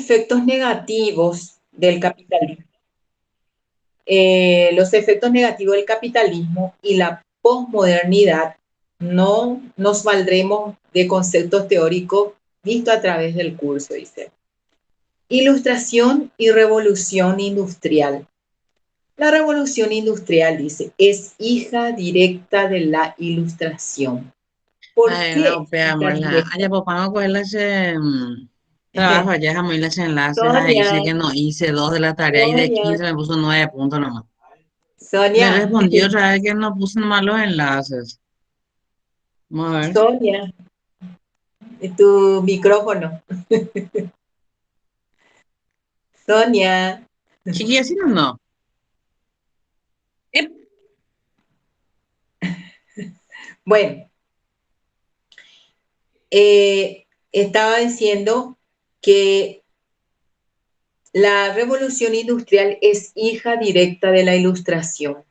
efectos negativos del capitalismo. Los efectos negativos del capitalismo y la posmodernidad no nos valdremos de conceptos teóricos vistos a través del curso, dice. Ilustración y revolución industrial. La revolución industrial, dice, es hija directa de la ilustración. ¿Por Ay, qué no, hija veámosla. directa? Allá, papá, no coger las trabajo, allá dejamos los enlaces, ahí Sonia, dice que no hice dos de la tarea y de Sonia, 15 me puso 9 puntos nomás. Me Sonia, respondió otra vez que no puse nomás los enlaces. Vamos a ver. Sonia, tu micrófono. Sonia. Chiqui, así no, no. Ep. Bueno, estaba diciendo que la revolución industrial es hija directa de la ilustración.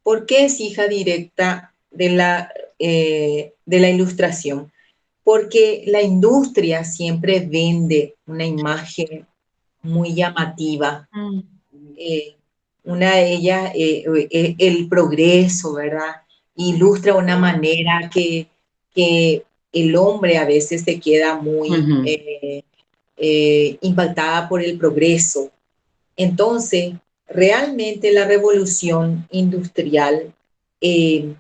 ¿Por qué es hija directa de la ilustración? Porque la industria siempre vende una imagen muy llamativa. Mm. Eh, una de ellas, el progreso, ¿verdad? Ilustra de una manera que el hombre a veces se queda muy Ujú. impactada por el progreso. Entonces, realmente la revolución industrial eh,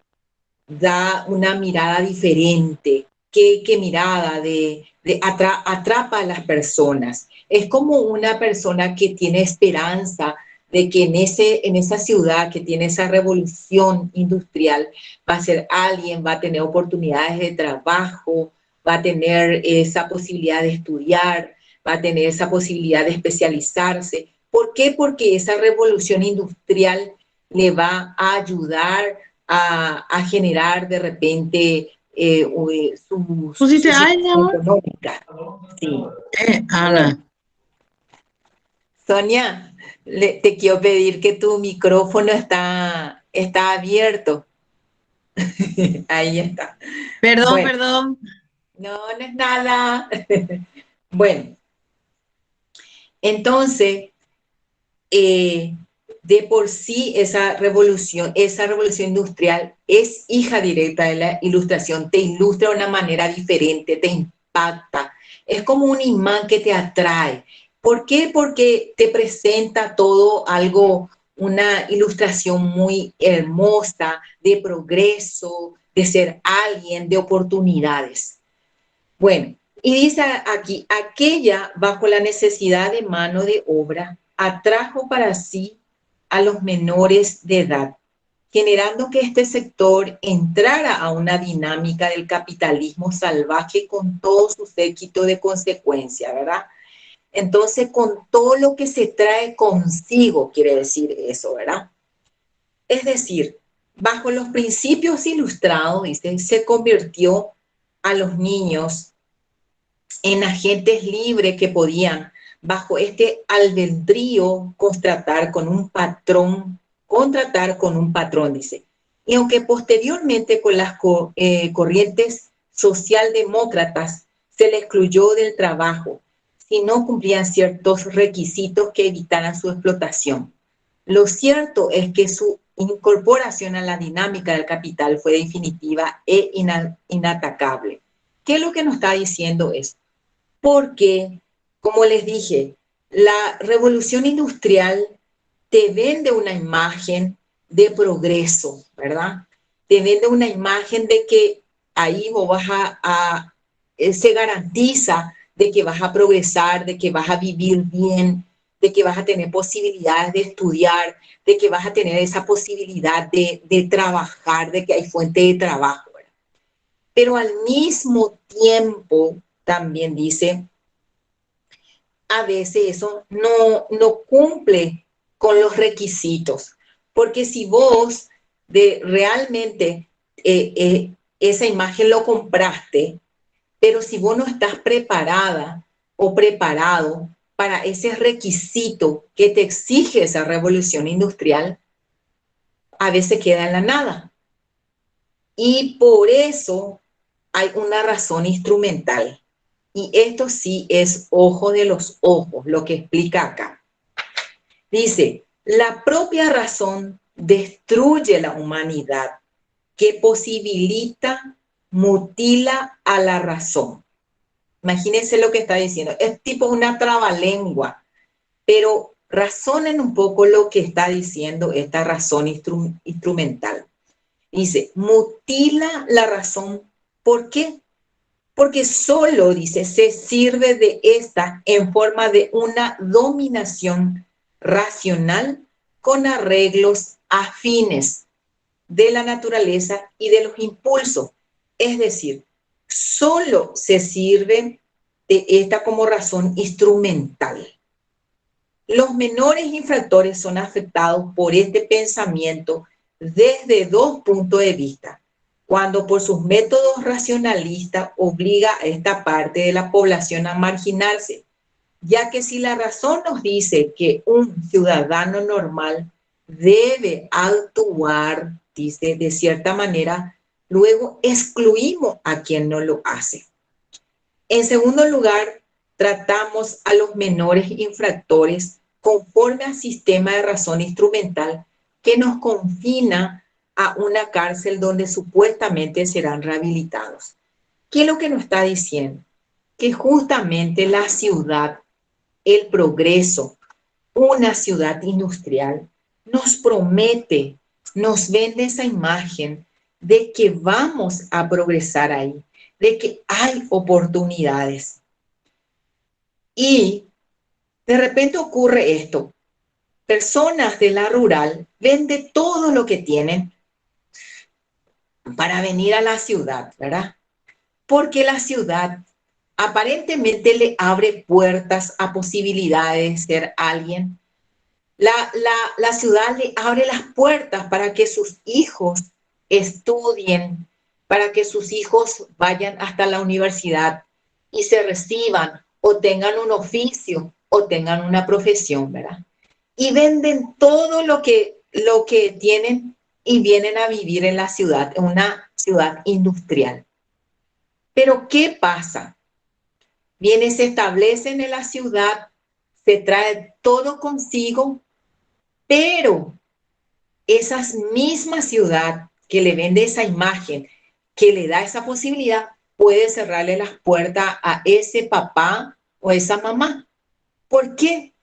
da una mirada diferente. ¿Qué mirada atrapa a las personas? Es como una persona que tiene esperanza de que en esa ciudad que tiene esa revolución industrial va a ser alguien, va a tener oportunidades de trabajo, va a tener esa posibilidad de estudiar, va a tener esa posibilidad de especializarse. ¿Por qué? Porque esa revolución industrial le va a ayudar a generar de repente ¿Pusiste su ay, mi situación amor? económica. Sí. Bueno, Ana. Sonia, te quiero pedir que tu micrófono está abierto. Ahí está. Perdón, Bueno, perdón. no, no es nada. Bueno, entonces, eh, de por sí esa revolución industrial es hija directa de la ilustración, te ilustra de una manera diferente, te impacta, es como un imán que te atrae. ¿Por qué? Porque te presenta todo algo, una ilustración muy hermosa de progreso, de ser alguien, de oportunidades. Bueno, y dice aquí, aquella bajo la necesidad de mano de obra atrajo para sí a los menores de edad, generando que este sector entrara a una dinámica del capitalismo salvaje con todo su séquito de consecuencia, ¿verdad? Entonces, con todo lo que se trae consigo, quiere decir eso, ¿verdad? Es decir, bajo los principios ilustrados, dice, se convirtió a los niños en agentes libres que podían, bajo este albedrío, contratar con un patrón, dice. Y aunque posteriormente con las corrientes socialdemócratas se le excluyó del trabajo si no cumplían ciertos requisitos que evitaran su explotación. Lo cierto es que su incorporación a la dinámica del capital fue definitiva e inatacable. ¿Qué es lo que nos está diciendo esto? Porque, como les dije, la revolución industrial te vende una imagen de progreso, ¿verdad? Te vende una imagen de que ahí vos se garantiza de que vas a progresar, de que vas a vivir bien, de que vas a tener posibilidades de estudiar, de que vas a tener esa posibilidad de trabajar, de que hay fuente de trabajo, ¿verdad? Pero al mismo tiempo, también dice, a veces eso no cumple con los requisitos. Porque si vos realmente esa imagen lo compraste, pero si vos no estás preparada o preparado para ese requisito que te exige esa revolución industrial, a veces queda en la nada. Y por eso hay una razón instrumental. Y esto sí es ojo de los ojos, lo que explica acá. Dice, la propia razón destruye la humanidad, que posibilita, mutila a la razón. Imagínense lo que está diciendo. Es tipo una trabalengua, pero razonen un poco lo que está diciendo esta razón instrumental. Dice, mutila la razón. ¿Por qué? Porque solo, dice, se sirve de esta en forma de una dominación racional con arreglos afines de la naturaleza y de los impulsos. Es decir, solo se sirve de esta como razón instrumental. Los menores infractores son afectados por este pensamiento desde dos puntos de vista. Cuando por sus métodos racionalistas obliga a esta parte de la población a marginarse, ya que si la razón nos dice que un ciudadano normal debe actuar, dice, de cierta manera, luego excluimos a quien no lo hace. En segundo lugar, tratamos a los menores infractores conforme al sistema de razón instrumental que nos confina a una cárcel donde supuestamente serán rehabilitados. ¿Qué es lo que nos está diciendo? Que justamente la ciudad, el progreso, una ciudad industrial, nos promete, nos vende esa imagen de que vamos a progresar ahí, de que hay oportunidades. Y de repente ocurre esto. Personas de la rural venden todo lo que tienen para venir a la ciudad, ¿verdad? Porque la ciudad aparentemente le abre puertas a posibilidades de ser alguien. La ciudad le abre las puertas para que sus hijos estudien, para que sus hijos vayan hasta la universidad y se reciban o tengan un oficio o tengan una profesión, ¿verdad? Y venden todo lo que tienen y vienen a vivir en la ciudad, en una ciudad industrial. Pero ¿qué pasa? Vienen, se establecen en la ciudad, se trae todo consigo, pero esa misma ciudad que le vende esa imagen, que le da esa posibilidad, puede cerrarle las puertas a ese papá o esa mamá. ¿Por qué?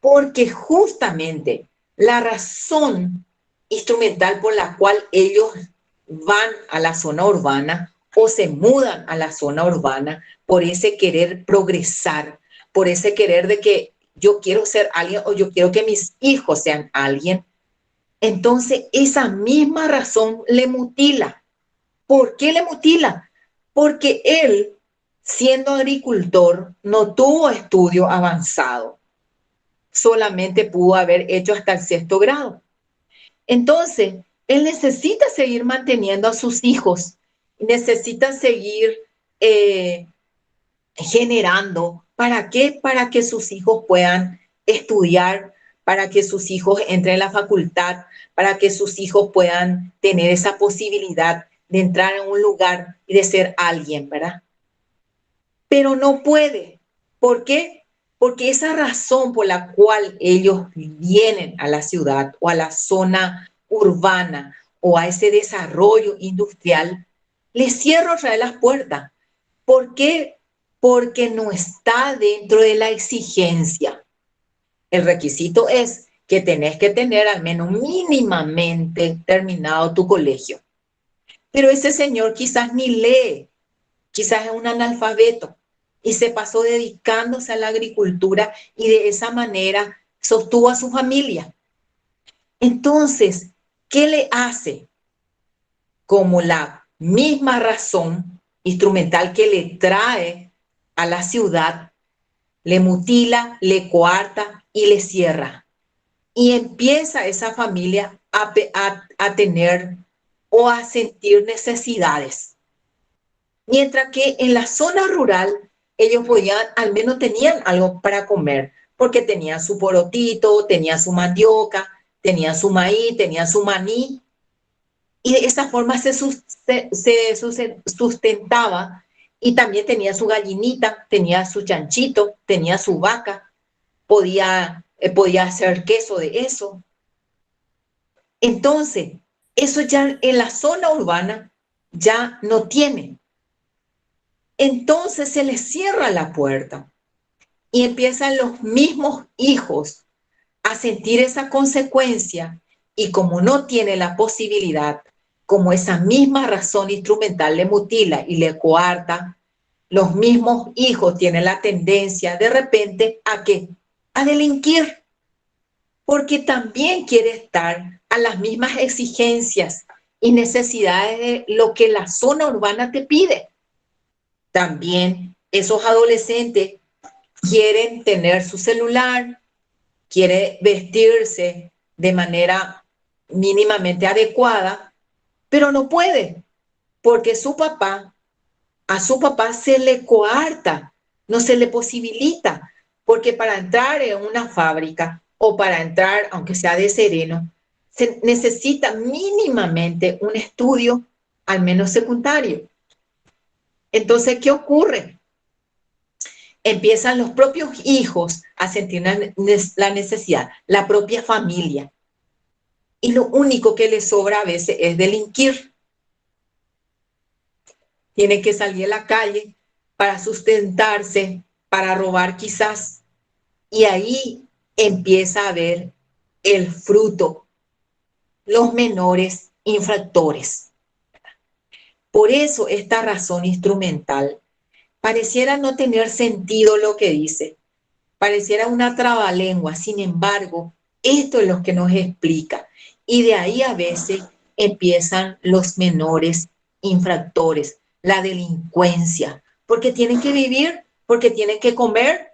Porque justamente la razón instrumental por la cual ellos van a la zona urbana o se mudan a la zona urbana por ese querer progresar, por ese querer de que yo quiero ser alguien o yo quiero que mis hijos sean alguien, entonces esa misma razón le mutila. ¿Por qué le mutila? Porque él, siendo agricultor, no tuvo estudio avanzado, solamente pudo haber hecho hasta el 6º grado. Entonces, él necesita seguir manteniendo a sus hijos, necesita seguir generando. ¿Para qué? Para que sus hijos puedan estudiar, para que sus hijos entren en la facultad, para que sus hijos puedan tener esa posibilidad de entrar en un lugar y de ser alguien, ¿verdad? Pero no puede. ¿Por qué? Porque esa razón por la cual ellos vienen a la ciudad o a la zona urbana o a ese desarrollo industrial, les cierra otra vez las puertas. ¿Por qué? Porque no está dentro de la exigencia. El requisito es que tenés que tener al menos mínimamente terminado tu colegio. Pero ese señor quizás ni lee, quizás es un analfabeto y se pasó dedicándose a la agricultura y de esa manera sostuvo a su familia. Entonces, ¿qué le hace? Como la misma razón instrumental que le trae a la ciudad, le mutila, le coarta y le cierra. Y empieza esa familia a tener o a sentir necesidades. Mientras que en la zona rural ellos podían, al menos tenían algo para comer, porque tenían su porotito, tenían su mandioca, tenían su maíz, tenían su maní, y de esa forma se sustentaba Y también tenía su gallinita, tenía su chanchito, tenía su vaca, podía hacer queso de eso. Entonces, eso ya en la zona urbana ya no tiene. Entonces se les cierra la puerta y empiezan los mismos hijos a sentir esa consecuencia, y como no tiene la posibilidad, como esa misma razón instrumental le mutila y le coarta, los mismos hijos tienen la tendencia de repente a ¿qué? A delinquir, porque también quiere estar a las mismas exigencias y necesidades de lo que la zona urbana te pide. También esos adolescentes quieren tener su celular, quiere vestirse de manera mínimamente adecuada, pero no puede, porque a su papá se le coarta, no se le posibilita, porque para entrar en una fábrica o para entrar, aunque sea de sereno, se necesita mínimamente un estudio, al menos secundario. Entonces, ¿qué ocurre? Empiezan los propios hijos a sentir la necesidad, la propia familia. Y lo único que les sobra a veces es delinquir. Tienen que salir a la calle para sustentarse, para robar quizás. Y ahí empieza a ver el fruto, los menores infractores. Por eso esta razón instrumental pareciera no tener sentido lo que dice, pareciera una trabalengua. Sin embargo, esto es lo que nos explica. Y de ahí a veces empiezan los menores infractores, la delincuencia, porque tienen que vivir, porque tienen que comer,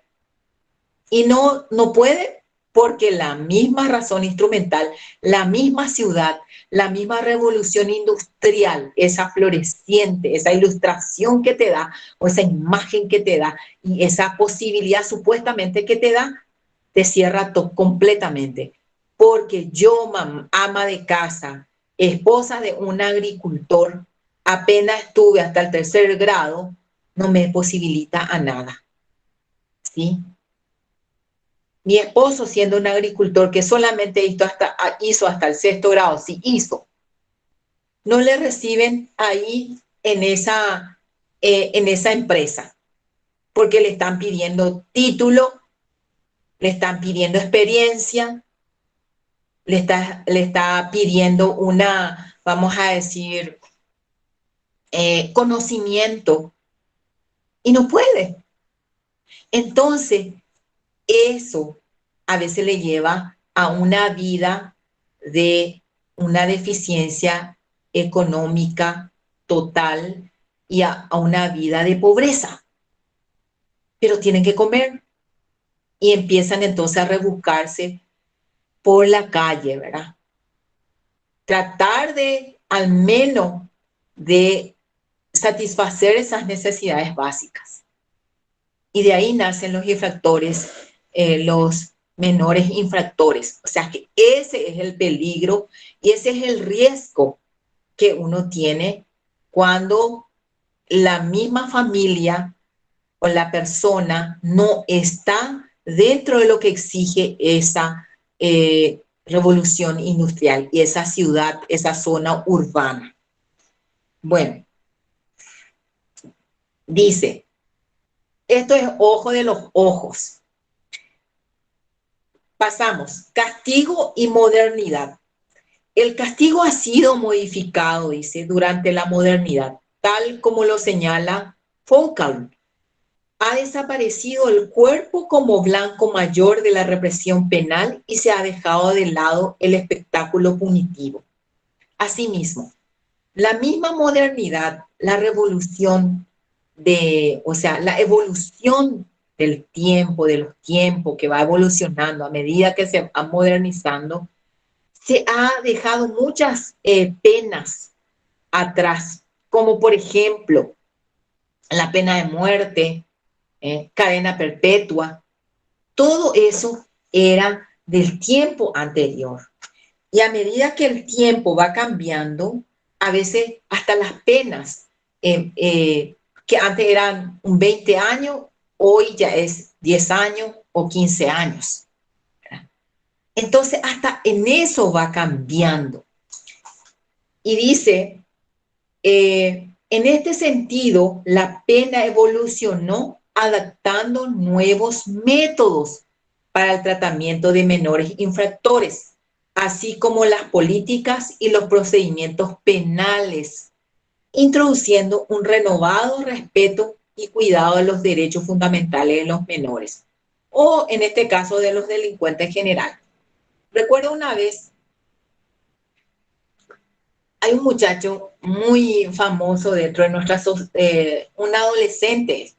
y no puede, porque la misma razón instrumental, la misma ciudad, la misma revolución industrial, esa floreciente, esa ilustración que te da, o esa imagen que te da, y esa posibilidad supuestamente que te da, te cierra completamente. Porque yo, ama de casa, esposa de un agricultor, apenas estuve hasta el 3er grado, no me posibilita a nada, ¿sí? Mi esposo, siendo un agricultor que solamente hizo hasta el 6º grado, sí hizo, no le reciben ahí en esa empresa, porque le están pidiendo título, le están pidiendo experiencia, le está pidiendo vamos a decir, conocimiento, y no puede. Entonces, eso a veces le lleva a una vida de una deficiencia económica total y a una vida de pobreza. Pero tienen que comer y empiezan entonces a rebuscarse por la calle, ¿verdad? Tratar de, al menos, de satisfacer esas necesidades básicas. Y de ahí nacen los infractores, los menores infractores. O sea que ese es el peligro y ese es el riesgo que uno tiene cuando la misma familia o la persona no está dentro de lo que exige esa revolución industrial y esa ciudad, esa zona urbana. Bueno, dice, esto es ojo de los ojos. Pasamos, castigo y modernidad. El castigo ha sido modificado, dice, durante la modernidad, tal como lo señala Foucault. Ha desaparecido el cuerpo como blanco mayor de la represión penal y se ha dejado de lado el espectáculo punitivo. Asimismo, la misma modernidad, la revolución la evolución del tiempo, de los tiempos que va evolucionando a medida que se va modernizando, se ha dejado muchas penas atrás, como por ejemplo la pena de muerte, cadena perpetua. Todo eso era del tiempo anterior. Y a medida que el tiempo va cambiando, a veces hasta las penas que antes eran 20 años, hoy ya es 10 años o 15 años. Entonces, hasta en eso va cambiando. Y dice, en este sentido, la pena evolucionó adaptando nuevos métodos para el tratamiento de menores infractores, así como las políticas y los procedimientos penales, introduciendo un renovado respeto y cuidado de los derechos fundamentales de los menores, o en este caso de los delincuentes en general. Recuerdo una vez, hay un muchacho muy famoso dentro de nuestra un adolescente.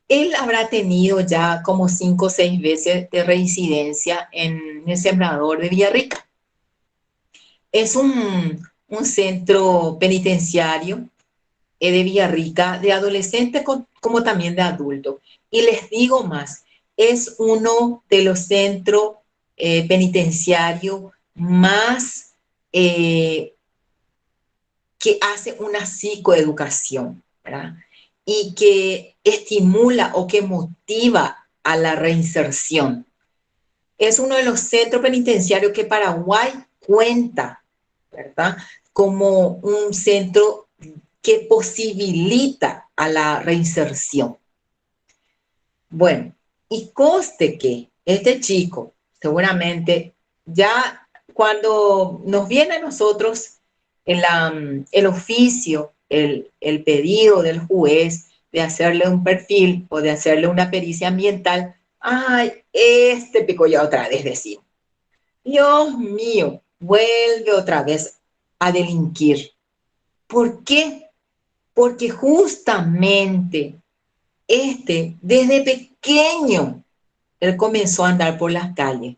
Él habrá tenido ya como 5 o 6 veces de reincidencia en el Sembrador de Villarrica. Es un centro penitenciario de Villarrica, de adolescentes como también de adultos. Y les digo más, es uno de los centros penitenciarios más que hace una psicoeducación, ¿verdad? Y que estimula o que motiva a la reinserción. Es uno de los centros penitenciarios que Paraguay cuenta, ¿verdad? Como un centro que posibilita a la reinserción. Bueno, y conste que este chico seguramente ya cuando nos viene a nosotros el oficio, el pedido del juez de hacerle un perfil o de hacerle una pericia ambiental, ay, este pico ya otra vez decimos. Dios mío, vuelve otra vez a delinquir. ¿Por qué? Porque justamente desde pequeño, él comenzó a andar por las calles,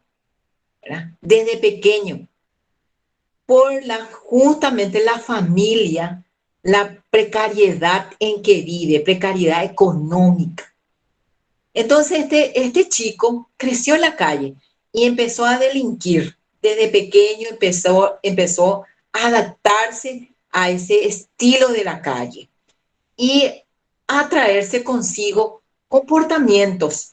¿verdad? Desde pequeño, por justamente la familia, la precariedad en que vive, precariedad económica. Entonces este chico creció en la calle y empezó a delinquir. Desde pequeño empezó a adaptarse a ese estilo de la calle y a traerse consigo comportamientos,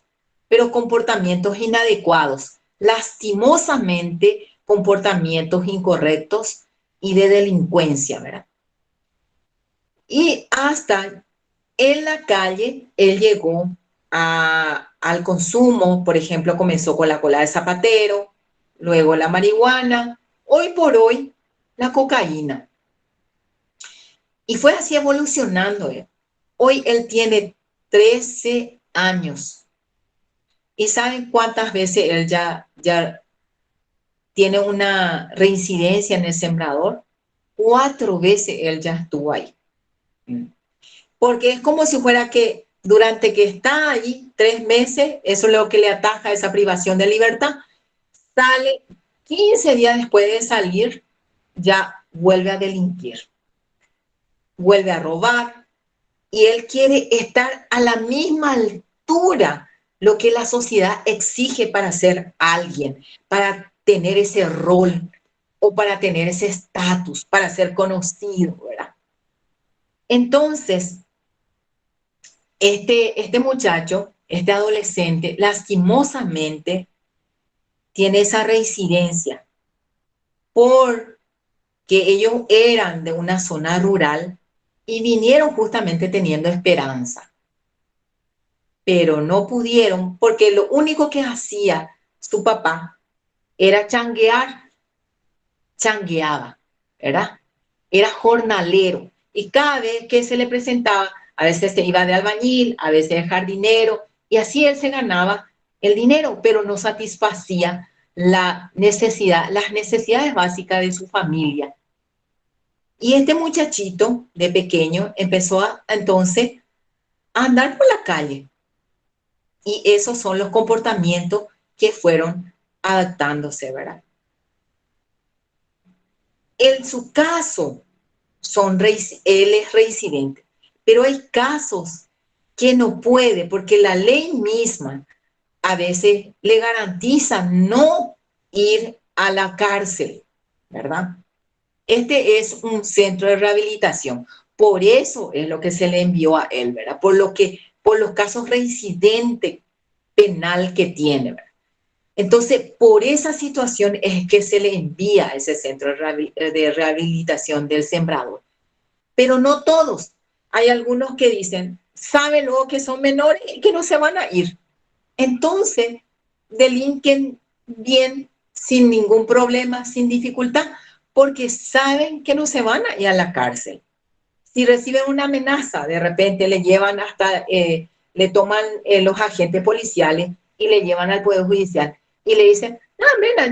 pero comportamientos inadecuados, lastimosamente comportamientos incorrectos y de delincuencia, ¿verdad? Y hasta en la calle él llegó al consumo, por ejemplo, comenzó con la cola de zapatero, luego la marihuana, hoy por hoy la cocaína. Y fue así evolucionando. Hoy él tiene 13 años. ¿Y saben cuántas veces él ya tiene una reincidencia en el Sembrador? 4 veces él ya estuvo ahí. Porque es como si fuera que durante que está ahí 3 meses, eso es lo que le ataja esa privación de libertad, sale 15 días después de salir, ya vuelve a delinquir, vuelve a robar, y él quiere estar a la misma altura, lo que la sociedad exige para ser alguien, para tener ese rol o para tener ese estatus, para ser conocido, ¿verdad? Entonces, este muchacho, este adolescente, lastimosamente tiene esa reincidencia porque ellos eran de una zona rural y vinieron justamente teniendo esperanza, pero no pudieron porque lo único que hacía su papá era changueaba, ¿verdad? Era jornalero y cada vez que se le presentaba, a veces se iba de albañil, a veces de jardinero y así él se ganaba el dinero, pero no satisfacía las necesidades básicas de su familia. Y este muchachito de pequeño empezó entonces a andar por la calle. Y esos son los comportamientos que fueron adaptándose, ¿verdad? En su caso, él es reincidente, pero hay casos que no puede porque la ley misma a veces le garantiza no ir a la cárcel, ¿verdad? Este es un centro de rehabilitación. por eso es lo que se le envió a él, ¿verdad? Por los casos reincidentes penal que tiene, ¿verdad? Entonces, por esa situación es que se le envía a ese centro de rehabilitación del sembrador. Pero no todos. Hay algunos que dicen, saben luego que son menores y que no se van a ir. Entonces, delinquen bien, sin ningún problema, sin dificultad, porque saben que no se van a ir a la cárcel. Si reciben una amenaza, de repente le llevan le toman los agentes policiales y le llevan al Poder Judicial y le dicen, no, mira,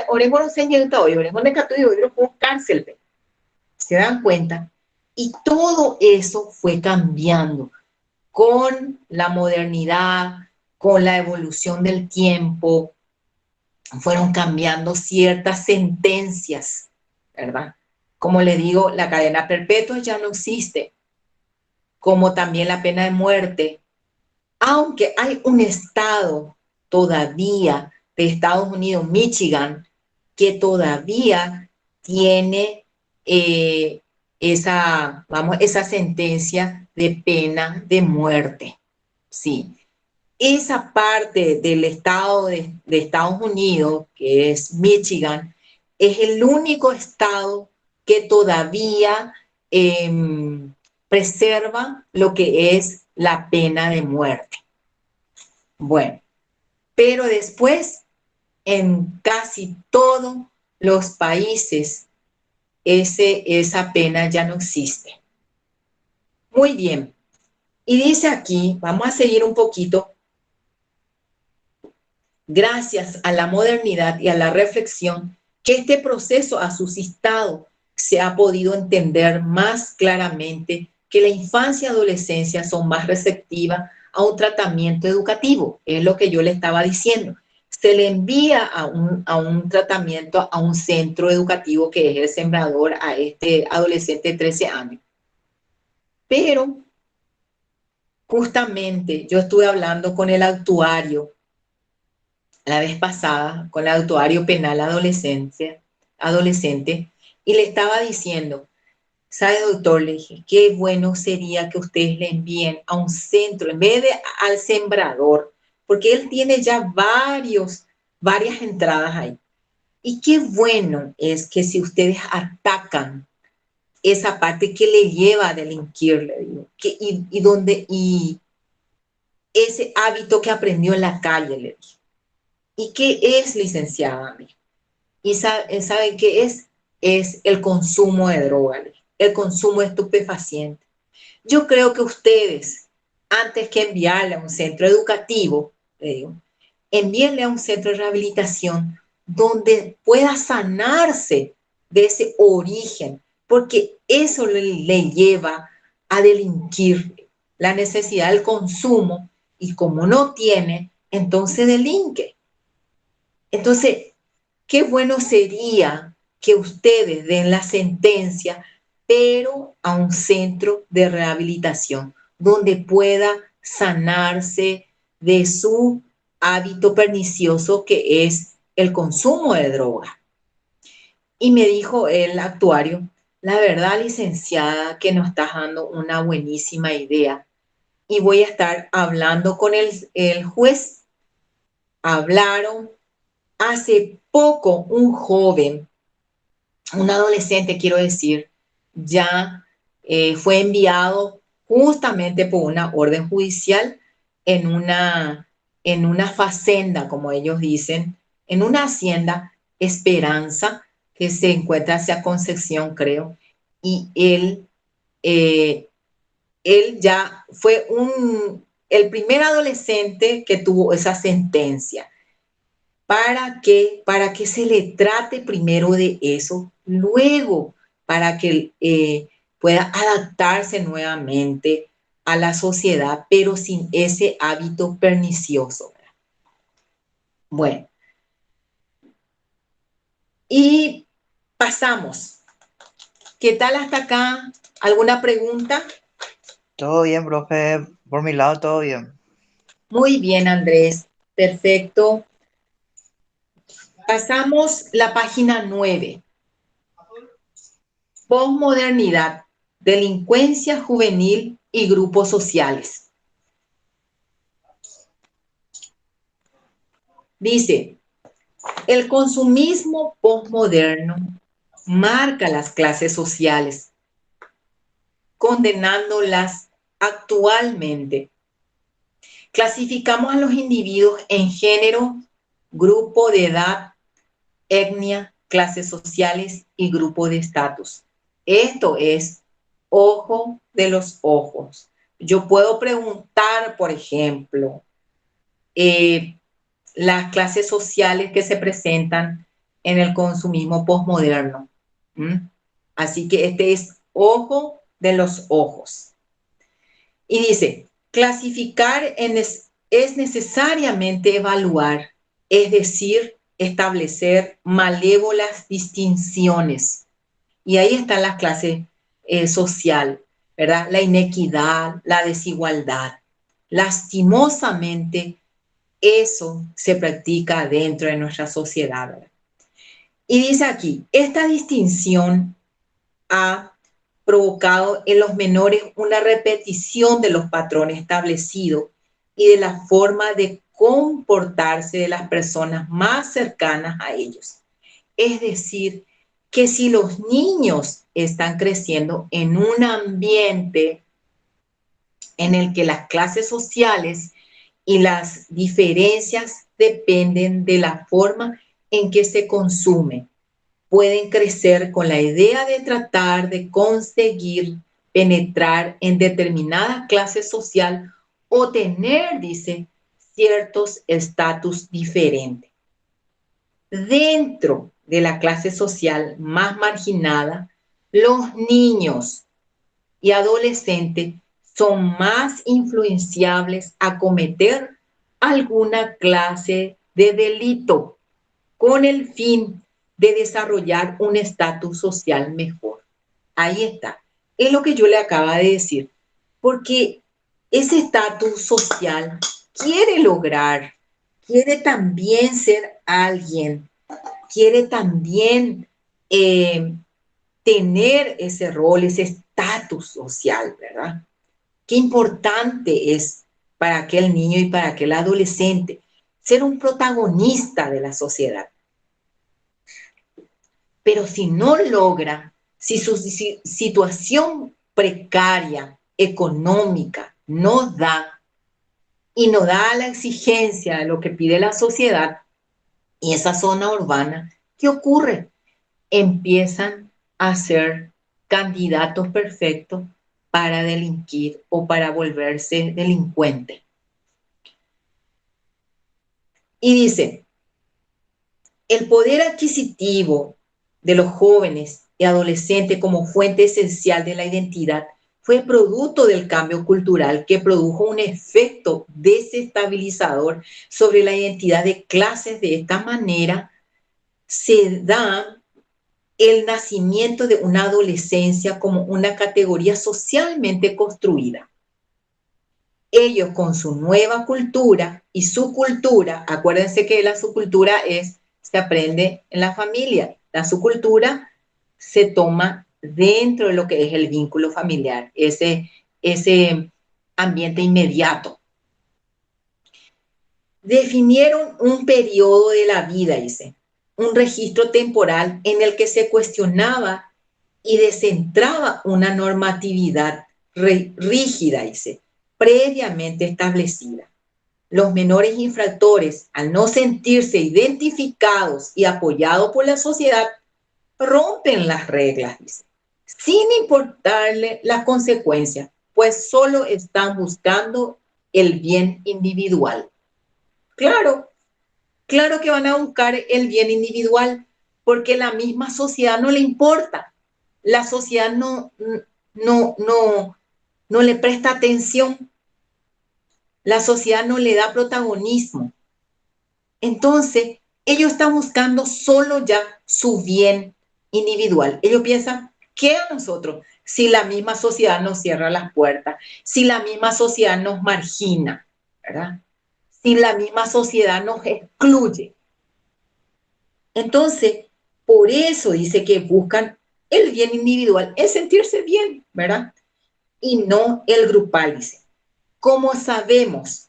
Oregon no se llega hoy, Oregon de Catuyo, hoy lo cárcel. ¿Se dan cuenta? Y todo eso fue cambiando con la modernidad, con la evolución del tiempo, fueron cambiando ciertas sentencias, ¿verdad? Como le digo, la cadena perpetua ya no existe, como también la pena de muerte, aunque hay un estado todavía de Estados Unidos, Michigan, que todavía tiene esa sentencia de pena de muerte. Sí. Esa parte del estado de Estados Unidos, que es Michigan, es el único estado que todavía preserva lo que es la pena de muerte. Bueno, pero después en casi todos los países esa pena ya no existe. Muy bien. Y dice aquí, vamos a seguir un poquito, gracias a la modernidad y a la reflexión, que este proceso ha suscitado, se ha podido entender más claramente que la infancia y adolescencia son más receptivas a un tratamiento educativo, es lo que yo le estaba diciendo. Se le envía a un tratamiento, a un centro educativo que es el sembrador, a este adolescente de 13 años. Pero justamente yo estuve hablando con el actuario la vez pasada, con el actuario penal adolescente, y le estaba diciendo, ¿sabe, doctor? Le dije, qué bueno sería que ustedes le envíen a un centro, en vez de al sembrador, porque él tiene ya varias entradas ahí. Y qué bueno es que si ustedes atacan esa parte que le lleva a delinquir, le digo, y ese hábito que aprendió en la calle, le dije. ¿Y qué es, licenciada? ¿Y saben qué es? Es el consumo de droga, el consumo de estupefacientes. Yo creo que ustedes, antes que enviarle a un centro educativo, le digo, envíenle a un centro de rehabilitación donde pueda sanarse de ese origen, porque eso le lleva a delinquir, la necesidad del consumo, y como no tiene, entonces delinque. Entonces, qué bueno sería que ustedes den la sentencia, pero a un centro de rehabilitación donde pueda sanarse de su hábito pernicioso que es el consumo de droga. Y me dijo el actuario, la verdad, licenciada, que nos estás dando una buenísima idea y voy a estar hablando con el juez. Hablaron. Hace poco un joven, un adolescente quiero decir, ya fue enviado justamente por una orden judicial en una facenda, como ellos dicen, en una hacienda Esperanza, que se encuentra hacia Concepción, creo, y eh, él ya fue el primer adolescente que tuvo esa sentencia. Para que se le trate primero de eso, luego para que pueda adaptarse nuevamente a la sociedad, pero sin ese hábito pernicioso. Bueno, y pasamos. ¿Qué tal hasta acá? ¿Alguna pregunta? Todo bien, profe. Por mi lado, todo bien. Muy bien, Andrés. Perfecto. Pasamos la página 9. Posmodernidad. delincuencia juvenil y grupos sociales. Dice, el consumismo posmoderno marca las clases sociales, condenándolas actualmente. Clasificamos a los individuos en género, grupo de edad, etnia, clases sociales y grupo de estatus. Esto es ojo de los ojos. Yo puedo preguntar, por ejemplo, las clases sociales que se presentan en el consumismo posmoderno. Así que este es ojo de los ojos. Y dice, clasificar es necesariamente evaluar, es decir, establecer malévolas distinciones. Y ahí está la clase social, ¿verdad? La inequidad, la desigualdad. Lastimosamente, eso se practica dentro de nuestra sociedad, ¿verdad? Y dice aquí, esta distinción ha provocado en los menores una repetición de los patrones establecidos y de la forma de comportarse de las personas más cercanas a ellos. Es decir, que si los niños están creciendo en un ambiente en el que las clases sociales y las diferencias dependen de la forma en que se consume, pueden crecer con la idea de tratar de conseguir penetrar en determinada clase social o tener, dice, ciertos estatus diferentes. Dentro de la clase social más marginada, los niños y adolescentes son más influenciables a cometer alguna clase de delito con el fin de desarrollar un estatus social mejor. Ahí está. Es lo que yo le acabo de decir. Porque ese estatus social quiere lograr, quiere también ser alguien, quiere también tener ese rol, ese estatus social, ¿verdad? Qué importante es para aquel niño y para aquel adolescente ser un protagonista de la sociedad. Pero si no logra, si su situación precaria, económica, no da y no da la exigencia de lo que pide la sociedad y esa zona urbana, ¿qué ocurre? Empiezan a ser candidatos perfectos para delinquir o para volverse delincuente. Y dice, el poder adquisitivo de los jóvenes y adolescentes como fuente esencial de la identidad fue producto del cambio cultural que produjo un efecto desestabilizador sobre la identidad de clases. De esta manera se da el nacimiento de una adolescencia como una categoría socialmente construida. Ellos con su nueva cultura y su cultura, acuérdense que la subcultura se aprende en la familia, la subcultura se toma dentro de lo que es el vínculo familiar, ese ambiente inmediato. Definieron un periodo de la vida, dice, un registro temporal en el que se cuestionaba y descentraba una normatividad rígida, dice, previamente establecida. Los menores infractores, al no sentirse identificados y apoyados por la sociedad, rompen las reglas, dice, sin importarle las consecuencias, pues solo están buscando el bien individual. Claro, claro que van a buscar el bien individual, porque la misma sociedad no le importa. La sociedad no le presta atención. La sociedad no le da protagonismo. Entonces, ellos están buscando solo ya su bien individual. Ellos piensan, ¿qué a nosotros? Si la misma sociedad nos cierra las puertas, si la misma sociedad nos margina, ¿verdad? Si la misma sociedad nos excluye. Entonces, por eso dice que buscan el bien individual es sentirse bien, ¿verdad? Y no el grupal, dice. Como sabemos,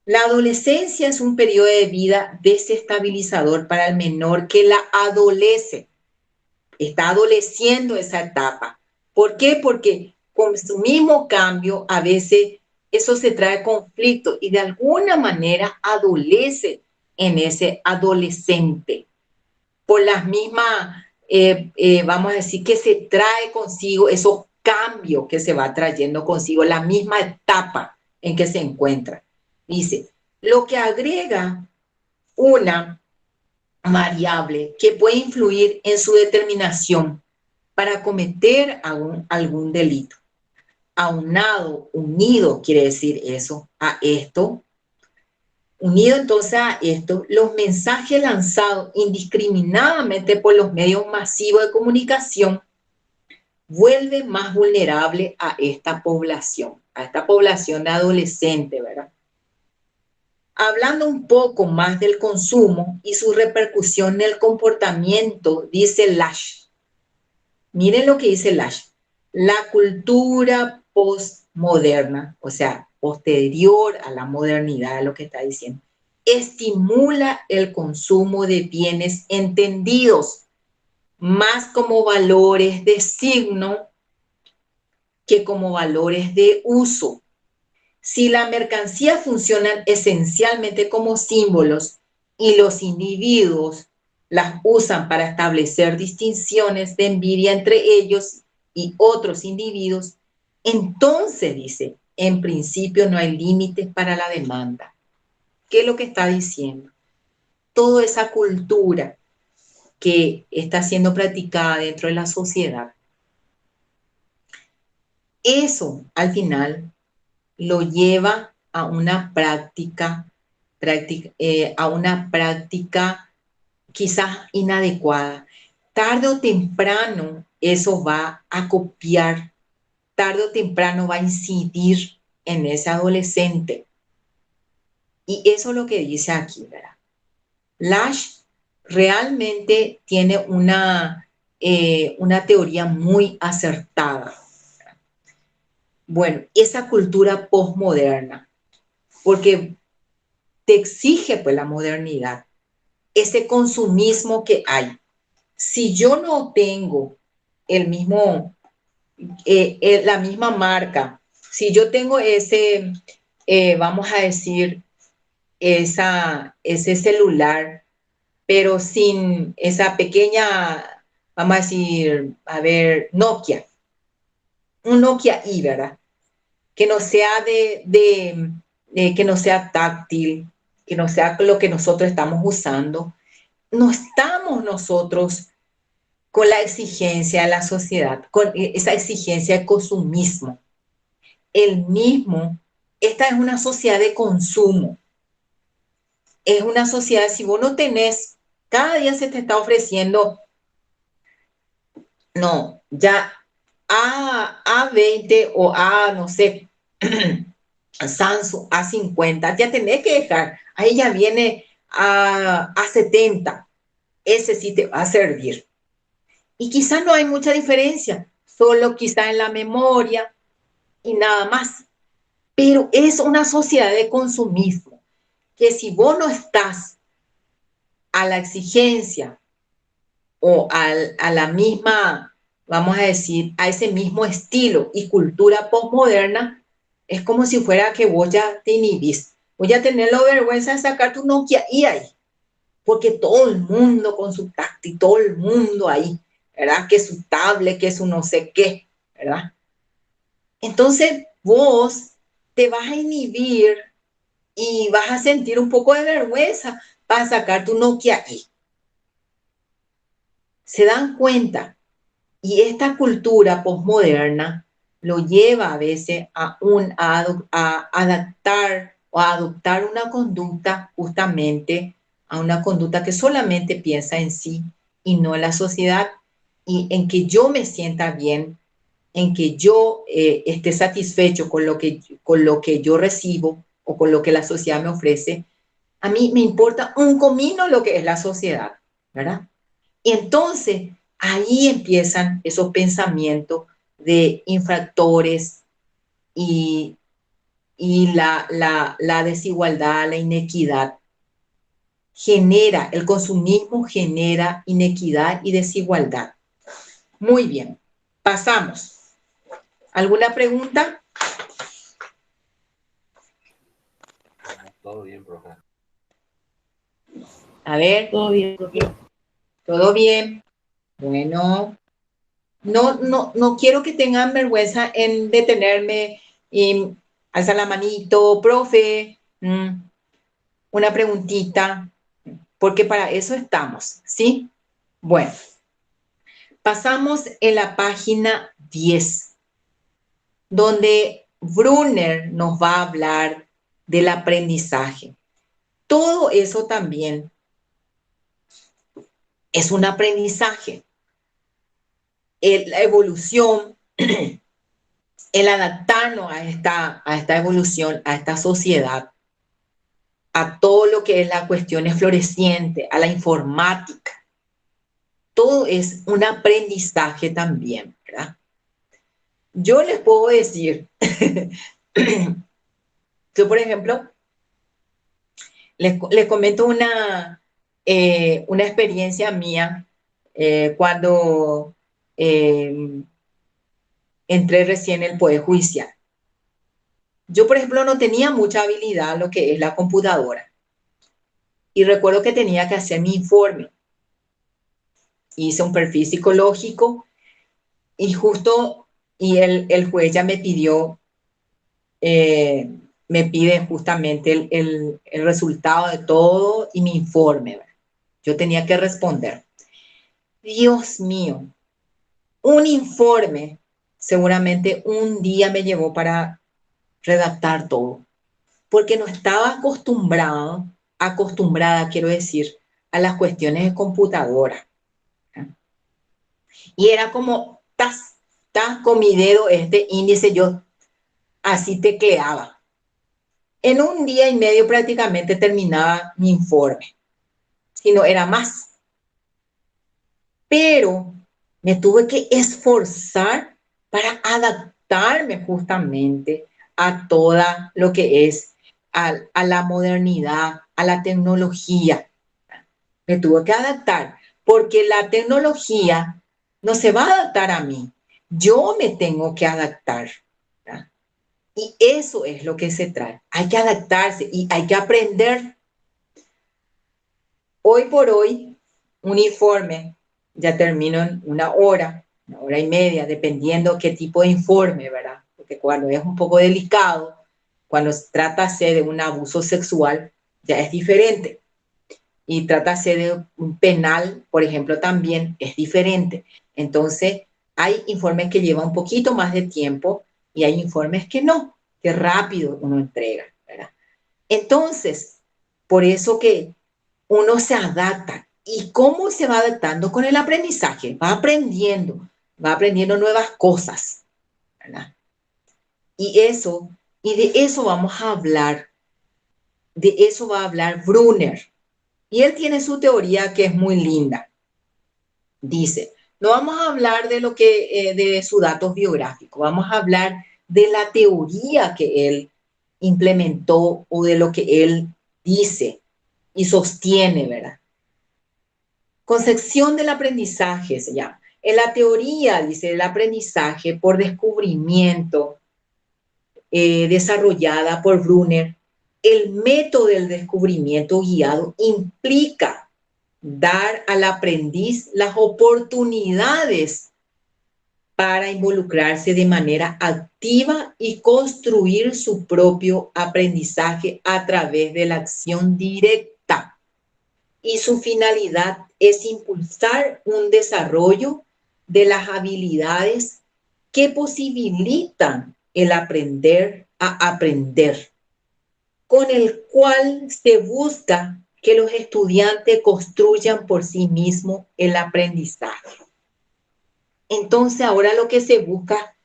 la adolescencia es un periodo de vida desestabilizador para el menor que la adolece. Está adoleciendo esa etapa. ¿Por qué? Porque con su mismo cambio, a veces eso se trae conflicto y de alguna manera adolece en ese adolescente. Por las mismas, vamos a decir, que se trae consigo esos cambios que se va trayendo consigo, la misma etapa en que se encuentra. Dice, lo que agrega una variable que puede influir en su determinación para cometer algún delito. Aunado, unido, quiere decir eso, a esto. Unido entonces a esto, los mensajes lanzados indiscriminadamente por los medios masivos de comunicación vuelven más vulnerable a esta población de adolescentes, ¿verdad? Hablando un poco más del consumo y su repercusión en el comportamiento, dice Lasch. Miren lo que dice Lasch. La cultura postmoderna, o sea, posterior a la modernidad, lo que está diciendo, estimula el consumo de bienes entendidos más como valores de signo que como valores de uso. Si la mercancía funciona esencialmente como símbolos y los individuos las usan para establecer distinciones de envidia entre ellos y otros individuos, entonces, dice, en principio no hay límites para la demanda. ¿Qué es lo que está diciendo? Toda esa cultura que está siendo practicada dentro de la sociedad, eso al final lo lleva a una práctica quizás inadecuada. Tarde o temprano eso va a copiar, tarde o temprano va a incidir en ese adolescente. Y eso es lo que dice aquí, ¿verdad? Lasch realmente tiene una teoría muy acertada. Bueno, esa cultura postmoderna, porque te exige pues la modernidad, ese consumismo que hay. Si yo no tengo la misma marca, si yo tengo ese, vamos a decir, ese celular, pero sin esa pequeña, vamos a decir, a ver, Nokia, un Nokia I, ¿verdad? Que no sea que no sea táctil, que no sea lo que nosotros estamos usando. No estamos nosotros con la exigencia de la sociedad, con esa exigencia de consumismo. Esta es una sociedad de consumo. Es una sociedad, si vos no tenés, cada día se te está ofreciendo, no, ya A20 o no sé, Samsung A50, ya tenés que dejar, ahí ya viene a 70, ese sí te va a servir. Y quizás no hay mucha diferencia, solo quizá en la memoria y nada más. Pero es una sociedad de consumismo, que si vos no estás a la exigencia o a la misma, vamos a decir, a ese mismo estilo y cultura postmoderna, es como si fuera que vos ya te inhibís. Voy a tener la vergüenza de sacar tu Nokia y ahí, porque todo el mundo con su táctil, todo el mundo ahí, ¿verdad? Que su tablet, que su no sé qué, ¿verdad? Entonces vos te vas a inhibir y vas a sentir un poco de vergüenza para sacar tu Nokia I. Se dan cuenta, y esta cultura postmoderna lo lleva a veces a adaptar o a adoptar una conducta justamente a una conducta que solamente piensa en sí y no en la sociedad y en que yo me sienta bien, en que yo esté satisfecho con lo que yo recibo o con lo que la sociedad me ofrece. A mí me importa un comino lo que es la sociedad, ¿verdad? Y entonces ahí empiezan esos pensamientos de infractores y la desigualdad, la inequidad. El consumismo genera inequidad y desigualdad. Muy bien, pasamos. ¿Alguna pregunta? Todo bien, profe. A ver. Todo bien, profe. ¿Todo bien? Bueno, no quiero que tengan vergüenza en detenerme y alzar la manito, profe, una preguntita, porque para eso estamos, ¿sí? Bueno, pasamos en la página 10, donde Brunner nos va a hablar del aprendizaje. Todo eso también es un aprendizaje. La evolución, el adaptarnos a esta evolución, a esta sociedad, a todo lo que es la cuestión floreciente, a la informática, todo es un aprendizaje también, ¿verdad? Yo les puedo decir, yo por ejemplo, les comento una experiencia mía cuando entré recién en el Poder Judicial. Yo, por ejemplo, no tenía mucha habilidad en lo que es la computadora. Y recuerdo que tenía que hacer mi informe. Hice un perfil psicológico y el juez ya me pide justamente el resultado de todo y mi informe, ¿verdad? Yo tenía que responder. Dios mío, un informe, seguramente un día me llevó para redactar todo, porque no estaba acostumbrada, quiero decir, a las cuestiones de computadora. Y era como, con mi dedo este índice, yo así tecleaba. En un día y medio prácticamente terminaba mi informe, si no era más. Pero me tuve que esforzar para adaptarme justamente a toda lo que es a la modernidad, a la tecnología. Me tuve que adaptar, porque la tecnología no se va a adaptar a mí. Yo me tengo que adaptar, ¿verdad? Y eso es lo que se trata. Hay que adaptarse y hay que aprender. Hoy por hoy, un informe ya termino en una hora y media, dependiendo qué tipo de informe, ¿verdad? Porque cuando es un poco delicado, cuando trátase de un abuso sexual, ya es diferente. Y trátase de un penal, por ejemplo, también es diferente. Entonces, hay informes que llevan un poquito más de tiempo y hay informes que no, que rápido uno entrega, ¿verdad? Entonces, por eso que uno se adapta. ¿Y cómo se va adaptando? Con el aprendizaje. Va aprendiendo nuevas cosas, ¿verdad? Y de eso vamos a hablar. De eso va a hablar Brunner. Y él tiene su teoría que es muy linda. Dice, no vamos a hablar de lo que de sus datos biográficos, vamos a hablar de la teoría que él implementó o de lo que él dice y sostiene, ¿verdad? Concepción del aprendizaje se llama. En la teoría, dice, el aprendizaje por descubrimiento desarrollada por Brunner, el método del descubrimiento guiado implica dar al aprendiz las oportunidades para involucrarse de manera activa y construir su propio aprendizaje a través de la acción directa. Y su finalidad es impulsar un desarrollo de las habilidades que posibilitan el aprender a aprender, con el cual se busca que los estudiantes construyan por sí mismos el aprendizaje. Entonces, ahora lo que se busca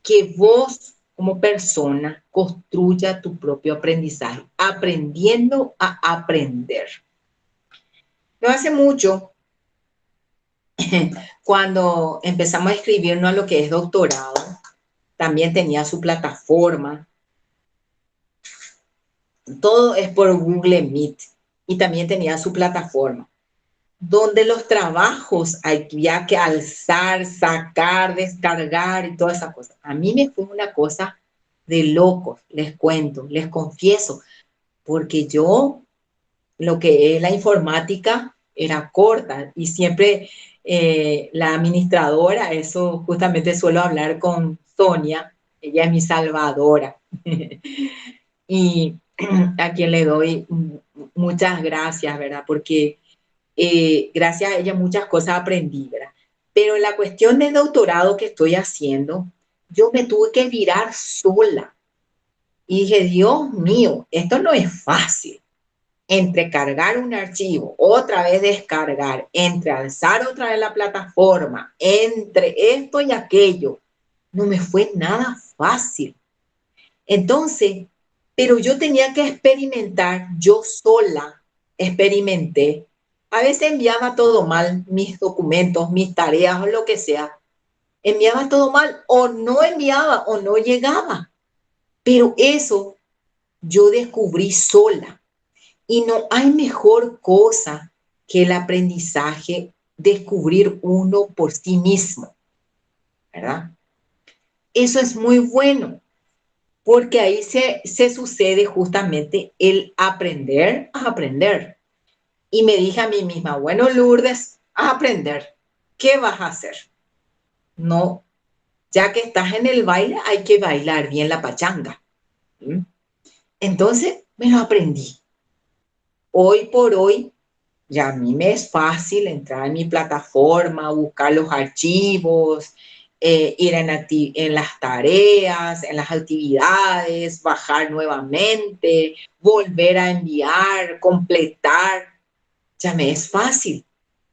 que vos como persona construya tu propio aprendizaje, aprendiendo a aprender. No hace mucho cuando empezamos a escribirnos a lo que es doctorado, también tenía su plataforma. Todo es por Google Meet y también tenía su plataforma, donde los trabajos había que alzar, sacar, descargar y todas esas cosas. A mí me fue una cosa de locos, les cuento, les confieso, porque yo, lo que es la informática, era corta y siempre la administradora, eso justamente suelo hablar con Sonia, ella es mi salvadora. Y a quien le doy muchas gracias, ¿verdad? Porque gracias a ella muchas cosas aprendí, ¿verdad? Pero en la cuestión del doctorado que estoy haciendo, yo me tuve que virar sola. Y dije, Dios mío, esto no es fácil. Entre cargar un archivo, otra vez descargar, entre alzar otra vez la plataforma, entre esto y aquello, no me fue nada fácil. Entonces, pero yo tenía que experimentar, yo sola experimenté. A veces enviaba todo mal, mis documentos, mis tareas o lo que sea. Enviaba todo mal o no enviaba o no llegaba. Pero eso yo descubrí sola. Y no hay mejor cosa que el aprendizaje, descubrir uno por sí mismo, ¿verdad? Eso es muy bueno. Porque ahí se sucede justamente el aprender a aprender. Y me dije a mí misma, bueno, Lourdes, a aprender, ¿qué vas a hacer? No, ya que estás en el baile, hay que bailar bien la pachanga. ¿Mm? Entonces, me lo aprendí. Hoy por hoy, ya a mí me es fácil entrar en mi plataforma, buscar los archivos, ir en las tareas, en las actividades, bajar nuevamente, volver a enviar, completar. Ya me es fácil,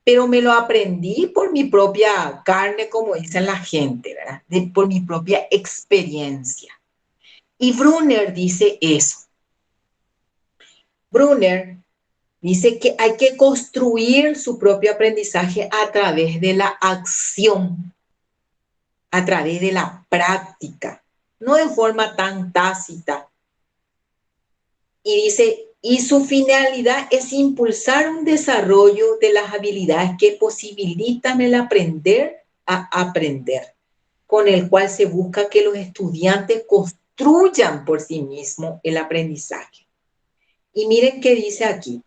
pero me lo aprendí por mi propia carne, como dicen la gente, ¿verdad? Por mi propia experiencia. Y Brunner dice eso. Brunner dice que hay que construir su propio aprendizaje a través de la acción, a través de la práctica, no de forma tan tácita. Y dice, y su finalidad es impulsar un desarrollo de las habilidades que posibilitan el aprender a aprender, con el cual se busca que los estudiantes construyan por sí mismos el aprendizaje. Y miren qué dice aquí.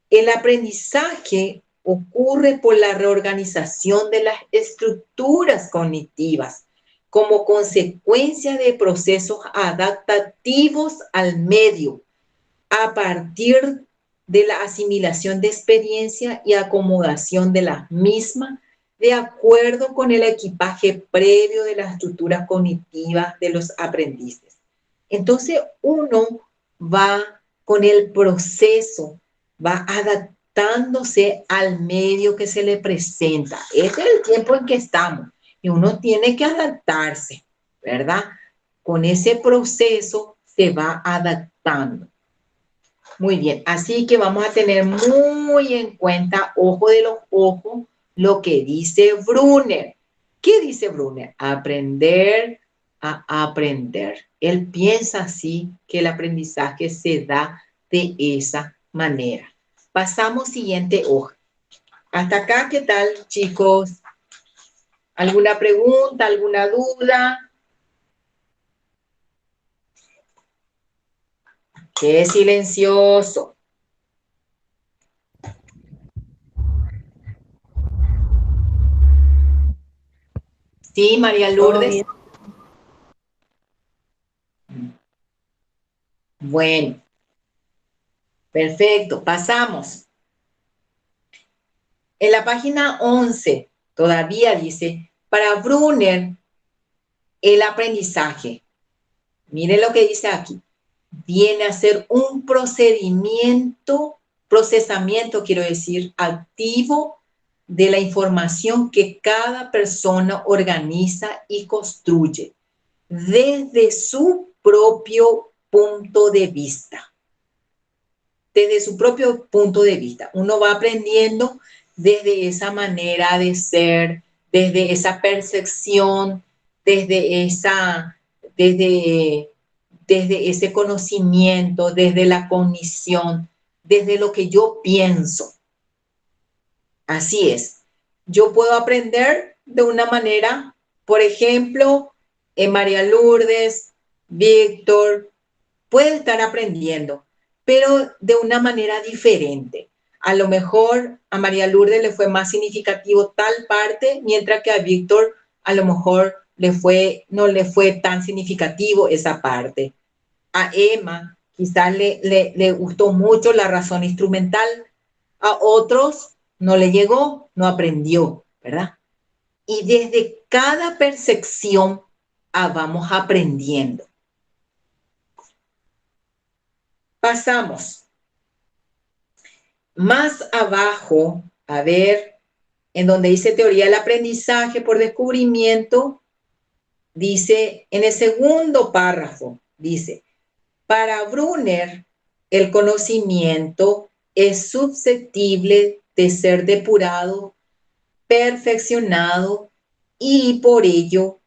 El aprendizaje ocurre por la reorganización de las estructuras cognitivas como consecuencia de procesos adaptativos al medio a partir de la asimilación de experiencia y acomodación de las mismas de acuerdo con el equipaje previo de las estructuras cognitivas de los aprendices. Entonces uno va con el proceso, va adaptándose al medio que se le presenta. Este es el tiempo en que estamos y uno tiene que adaptarse, ¿verdad? Con ese proceso se va adaptando. Muy bien, así que vamos a tener muy en cuenta, ojo de los ojos, lo que dice Brunner. ¿Qué dice Brunner? Aprender a aprender. Él piensa así que el aprendizaje se da de esa manera. Pasamos siguiente hoja. Hasta acá, ¿qué tal, chicos? ¿Alguna pregunta, alguna duda? ¡Qué silencioso! Sí, María Lourdes. Bueno, perfecto, pasamos. En la página 11 todavía dice, para Brunner, el aprendizaje, mire lo que dice aquí, viene a ser un procesamiento, quiero decir, activo de la información que cada persona organiza y construye desde su propio punto de vista. Desde su propio punto de vista. Uno va aprendiendo desde esa manera de ser, desde esa percepción, desde ese conocimiento, desde la cognición, desde lo que yo pienso. Así es. Yo puedo aprender de una manera, por ejemplo, María Lourdes, Víctor, puede estar aprendiendo, pero de una manera diferente. A lo mejor a María Lourdes le fue más significativo tal parte, mientras que a Víctor a lo mejor no le fue tan significativo esa parte. A Emma quizás le gustó mucho la razón instrumental, a otros no le llegó, no aprendió, ¿verdad? Y desde cada percepción vamos aprendiendo. Pasamos. Más abajo, a ver, en donde dice teoría del aprendizaje por descubrimiento, dice, en el segundo párrafo, dice, para Brunner, el conocimiento es susceptible de ser depurado, perfeccionado y por ello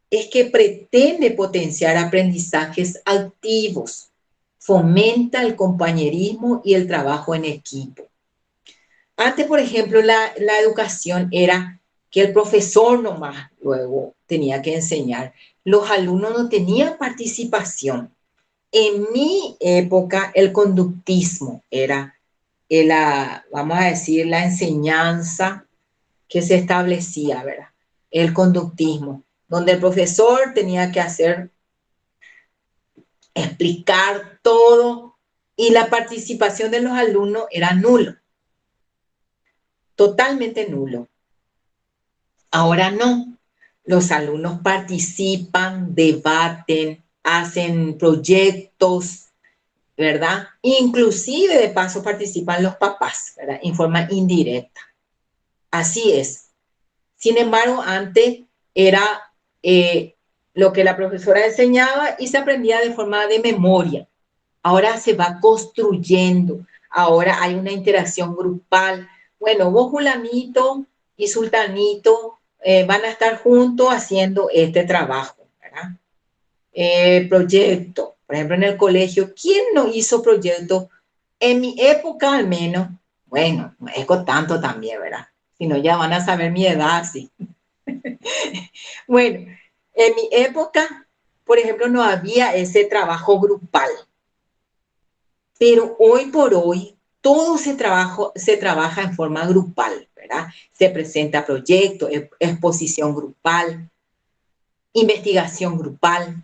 es que pretende potenciar aprendizajes activos, fomenta el compañerismo y el trabajo en equipo. Antes, por ejemplo, la educación era que el profesor nomás luego tenía que enseñar. Los alumnos no tenían participación. En mi época, el conductismo era, vamos a decir, la enseñanza que se establecía, ¿verdad? El conductismo, donde el profesor tenía que explicar todo y la participación de los alumnos era nulo, totalmente nulo. Ahora no, los alumnos participan, debaten, hacen proyectos, ¿verdad? Inclusive de paso participan los papás, ¿verdad? En forma indirecta. Así es. Sin embargo, antes era lo que la profesora enseñaba y se aprendía de forma de memoria. Ahora se va construyendo, ahora hay una interacción grupal. Bueno, vos, fulanito y sultanito, van a estar juntos haciendo este trabajo, ¿verdad? Proyecto, por ejemplo, en el colegio, ¿quién no hizo proyecto? En mi época al menos, bueno, no es con tanto también, ¿verdad? Si no, ya van a saber mi edad, sí. Bueno, en mi época, por ejemplo, no había ese trabajo grupal. Pero hoy por hoy, todo se trabaja en forma grupal, ¿verdad? Se presenta proyecto, exposición grupal, investigación grupal.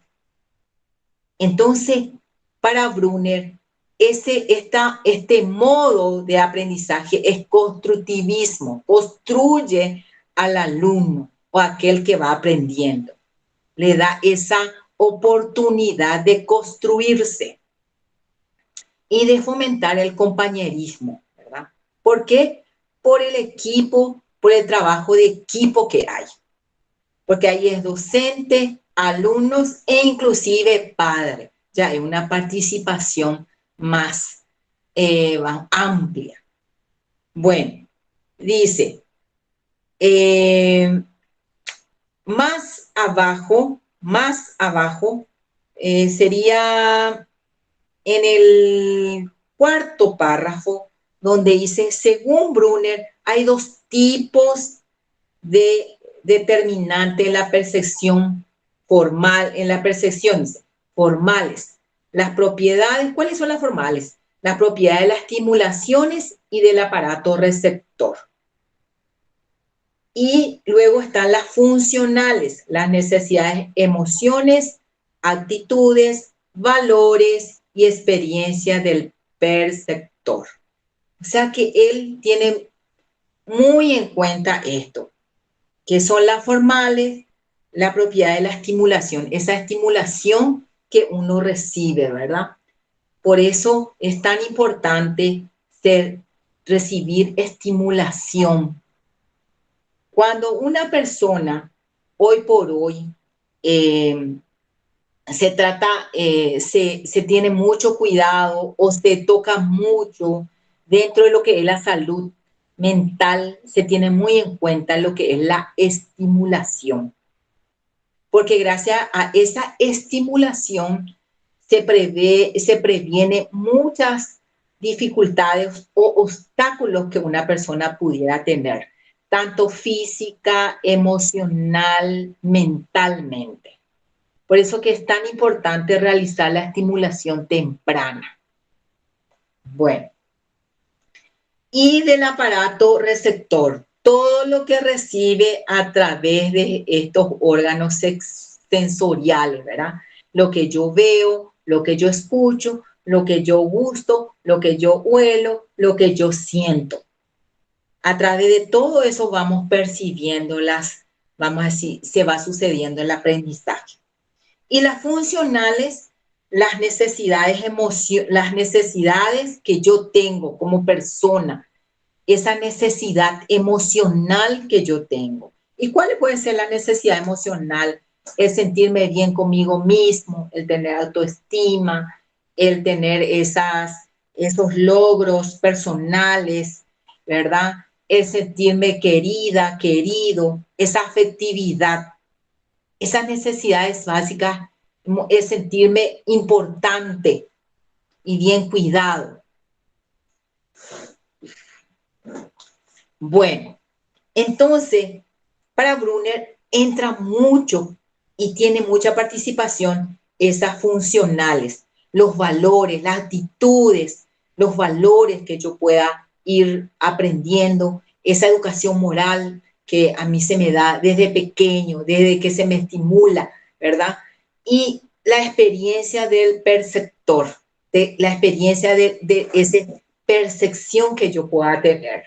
Entonces, para Brunner, este modo de aprendizaje es constructivismo, construye al alumno o aquel que va aprendiendo. Le da esa oportunidad de construirse y de fomentar el compañerismo, ¿verdad? ¿Por qué? Por el equipo, por el trabajo de equipo que hay. Porque ahí es docente, alumnos e inclusive padre. Ya hay una participación más amplia. Bueno, dice, más abajo sería en el cuarto párrafo, donde dice, según Brunner, hay dos tipos de determinante en la percepción formal, en la percepción formales. Las propiedades, ¿cuáles son las formales? Las propiedades de las estimulaciones y del aparato receptor. Y luego están las funcionales, las necesidades, emociones, actitudes, valores y experiencias del perceptor. O sea que él tiene muy en cuenta esto, que son las formales, la propiedad de la estimulación, esa estimulación que uno recibe, ¿verdad? Por eso es tan importante recibir estimulación. Cuando una persona, hoy por hoy, se tiene mucho cuidado o se toca mucho dentro de lo que es la salud mental se tiene muy en cuenta lo que es la estimulación, porque gracias a esa estimulación se previene muchas dificultades o obstáculos que una persona pudiera tener, tanto física, emocional, mentalmente. Por eso que es tan importante realizar la estimulación temprana. Bueno, y del aparato receptor, todo lo que recibe a través de estos órganos sensoriales, ¿verdad? Lo que yo veo, lo que yo escucho, lo que yo gusto, lo que yo huelo, lo que yo siento. A través de todo eso vamos percibiendo vamos a decir, se va sucediendo el aprendizaje. Y las funcionales, las necesidades que yo tengo como persona, esa necesidad emocional que yo tengo. ¿Y cuál puede ser la necesidad emocional? El sentirme bien conmigo mismo, el tener autoestima, el tener esos logros personales, ¿verdad? El sentirme querida, querido, esa afectividad, esas necesidades básicas, es sentirme importante y bien cuidado. Bueno, entonces, para Brunner entra mucho y tiene mucha participación esas funcionales, los valores, las actitudes, los valores que yo pueda ir aprendiendo, esa educación moral que a mí se me da desde pequeño, desde que se me estimula, ¿verdad? Y la experiencia del perceptor, la experiencia de esa percepción que yo pueda tener.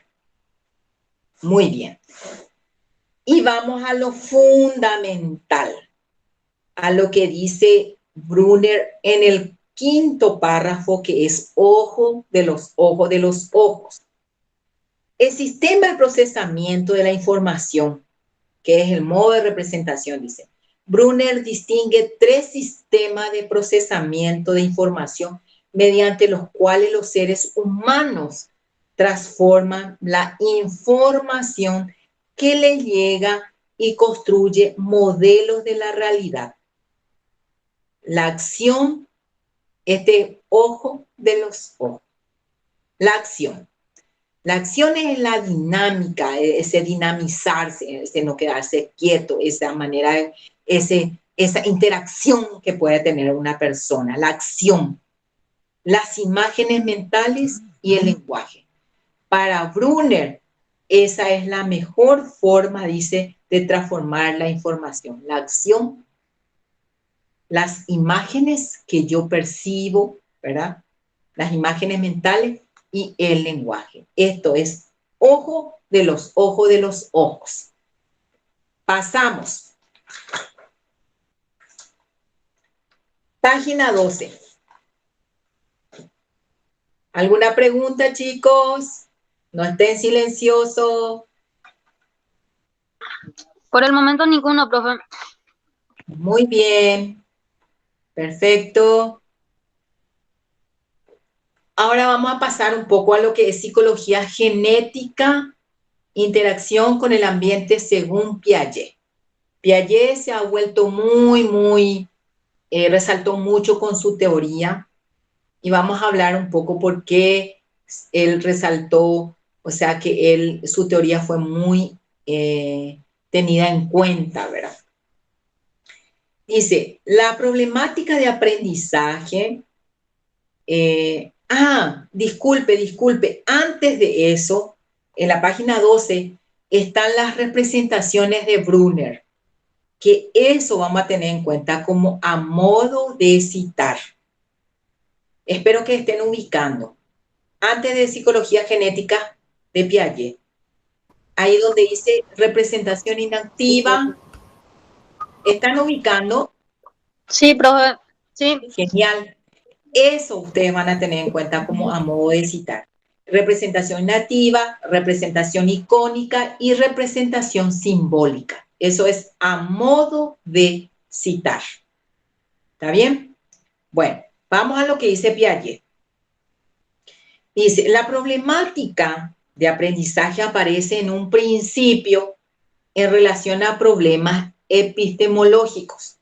Muy bien. Y vamos a lo fundamental, a lo que dice Brunner en el quinto párrafo, que es ojo de los ojos de los ojos. El sistema de procesamiento de la información, que es el modo de representación, dice. Brunner distingue 3 sistemas de procesamiento de información mediante los cuales los seres humanos transforman la información que le llega y construye modelos de la realidad. La acción, ojo de los ojos. La acción. La acción es la dinámica, ese dinamizarse, ese no quedarse quieto, esa manera, esa interacción que puede tener una persona. La acción. Las imágenes mentales y el lenguaje. Para Brunner, esa es la mejor forma, dice, de transformar la información. La acción, las imágenes que yo percibo, ¿verdad? Las imágenes mentales y el lenguaje. Esto es ojo de los ojos de los ojos. Pasamos. Página 12. ¿Alguna pregunta, chicos? No estén silenciosos. Por el momento ninguno, profe. Muy bien. Perfecto. Ahora vamos a pasar un poco a lo que es psicología genética, interacción con el ambiente según Piaget. Piaget se ha vuelto resaltó mucho con su teoría y vamos a hablar un poco por qué él resaltó, o sea que su teoría fue muy tenida en cuenta, ¿verdad? Dice, la problemática de aprendizaje, disculpe, antes de eso, en la página 12 están las representaciones de Brunner, que eso vamos a tener en cuenta como a modo de citar. Espero que estén ubicando. Antes de psicología genética de Piaget, ahí donde dice representación inactiva, ¿están ubicando? Sí, profe. Sí. Genial. Eso ustedes van a tener en cuenta como a modo de citar. Representación nativa, representación icónica y representación simbólica. Eso es a modo de citar. ¿Está bien? Bueno, vamos a lo que dice Piaget. Dice, la problemática de aprendizaje aparece en un principio en relación a problemas epistemológicos,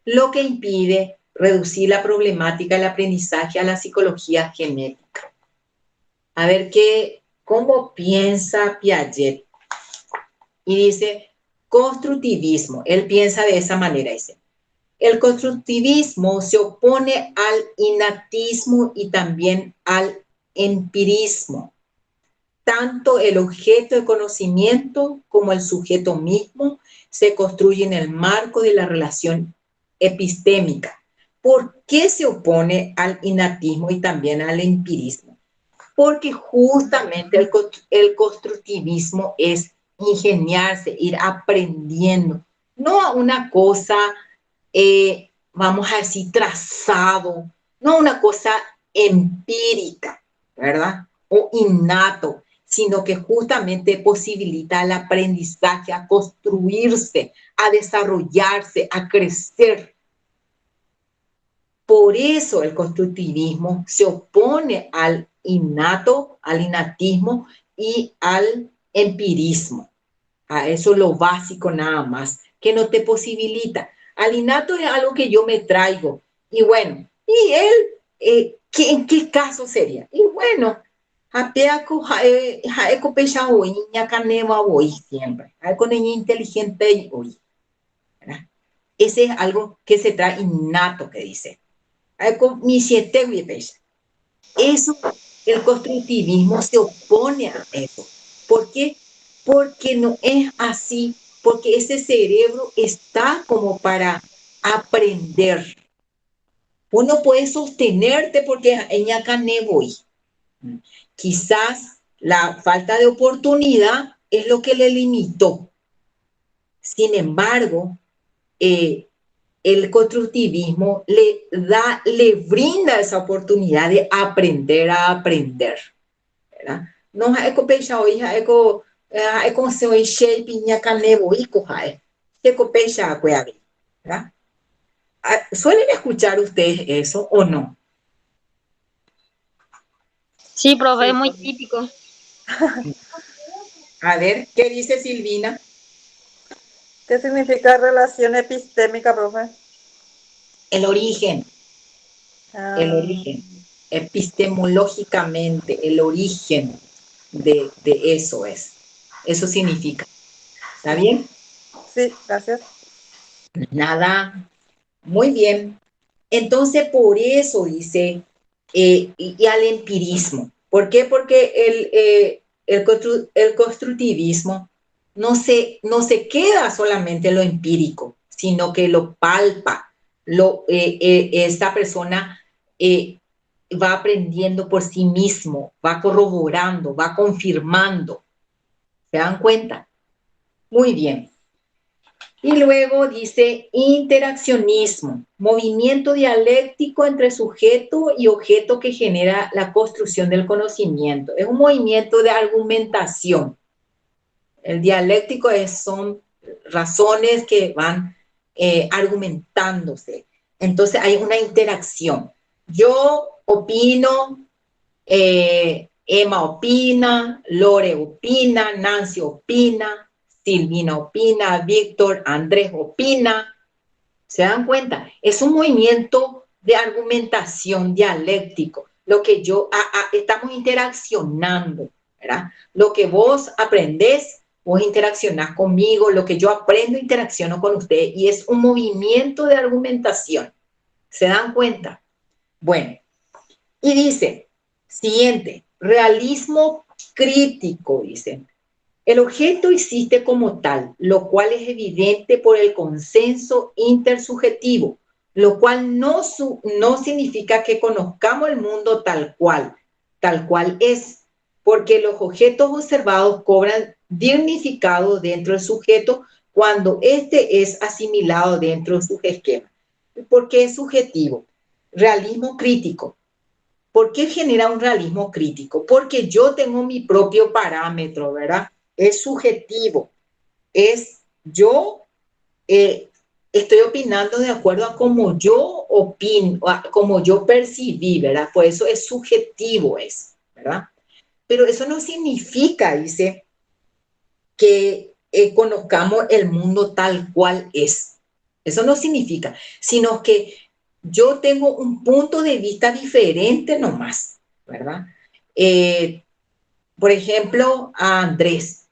lo que impide reducir la problemática del aprendizaje a la psicología genética. A ver cómo piensa Piaget. Y dice, constructivismo. Él piensa de esa manera, dice. El constructivismo se opone al innatismo y también al empirismo. Tanto el objeto de conocimiento como el sujeto mismo se construyen en el marco de la relación epistémica. ¿Por qué se opone al innatismo y también al empirismo? Porque justamente el constructivismo es ingeniarse, ir aprendiendo, no a una cosa, vamos a decir, trazado, no una cosa empírica, ¿verdad? O innato, sino que justamente posibilita el aprendizaje a construirse, a desarrollarse, a crecer. Por eso el constructivismo se opone al innato, al innatismo y al empirismo. A eso es lo básico nada más, que no te posibilita. Al innato es algo que yo me traigo. Y bueno, y él, ¿en qué caso sería? Y bueno, jaeco pecha hoy, ñacaneva hoy siempre. Jaeco niña inteligente hoy. Ese es algo que se trae innato, que dice. Eso, el constructivismo se opone a eso. ¿Por qué? Porque no es así, porque ese cerebro está como para aprender. Vos no puedes sostenerte porque ella voy. Quizás la falta de oportunidad es lo que le limitó. Sin embargo, el constructivismo le brinda esa oportunidad de aprender a aprender, ¿verdad? No hay que pensar hoy, hay que se hoy shape ña canevo y coja, se copecha cueve, ¿verdad? ¿Suelen escuchar ustedes eso o no? Sí, profe, es muy típico. A ver, ¿qué dice Silvina? ¿Qué significa relación epistémica, profe? El origen, el Ah, origen, epistemológicamente, el origen de eso es. Eso significa. ¿Está bien? sí, gracias. Nada. Muy bien. Entonces, por eso dice, y al empirismo. ¿Por qué? Porque el constructivismo no se queda solamente en lo empírico, sino que lo palpa. Esta persona va aprendiendo por sí mismo, va corroborando, va confirmando. ¿Se dan cuenta? Muy bien. Y luego dice interaccionismo, movimiento dialéctico entre sujeto y objeto que genera la construcción del conocimiento. Es un movimiento de argumentación. El dialéctico son razones que van argumentándose. Entonces hay una interacción. Yo opino, Emma opina, Lore opina, Nancy opina, Silvina opina, Víctor, Andrés opina. ¿Se dan cuenta? Es un movimiento de argumentación dialéctico. Lo que estamos interaccionando, ¿verdad? Lo que vos aprendés, vos interaccionás conmigo. Lo que yo aprendo, interacciono con usted. Y es un movimiento de argumentación. ¿Se dan cuenta? Bueno, y dice, siguiente, realismo crítico, dicen. El objeto existe como tal, lo cual es evidente por el consenso intersubjetivo, lo cual no significa que conozcamos el mundo tal cual es, porque los objetos observados cobran dignificado dentro del sujeto cuando éste es asimilado dentro de su esquema. ¿Por qué es subjetivo? Realismo crítico. ¿Por qué genera un realismo crítico? Porque yo tengo mi propio parámetro, ¿verdad? Es subjetivo, es yo estoy opinando de acuerdo a cómo yo opino, a cómo yo percibí, ¿verdad? Por eso es subjetivo, ¿verdad? pero eso no significa, dice, que conozcamos el mundo tal cual es. Eso no significa, sino que yo tengo un punto de vista diferente nomás, ¿verdad? Por ejemplo, a Andrés,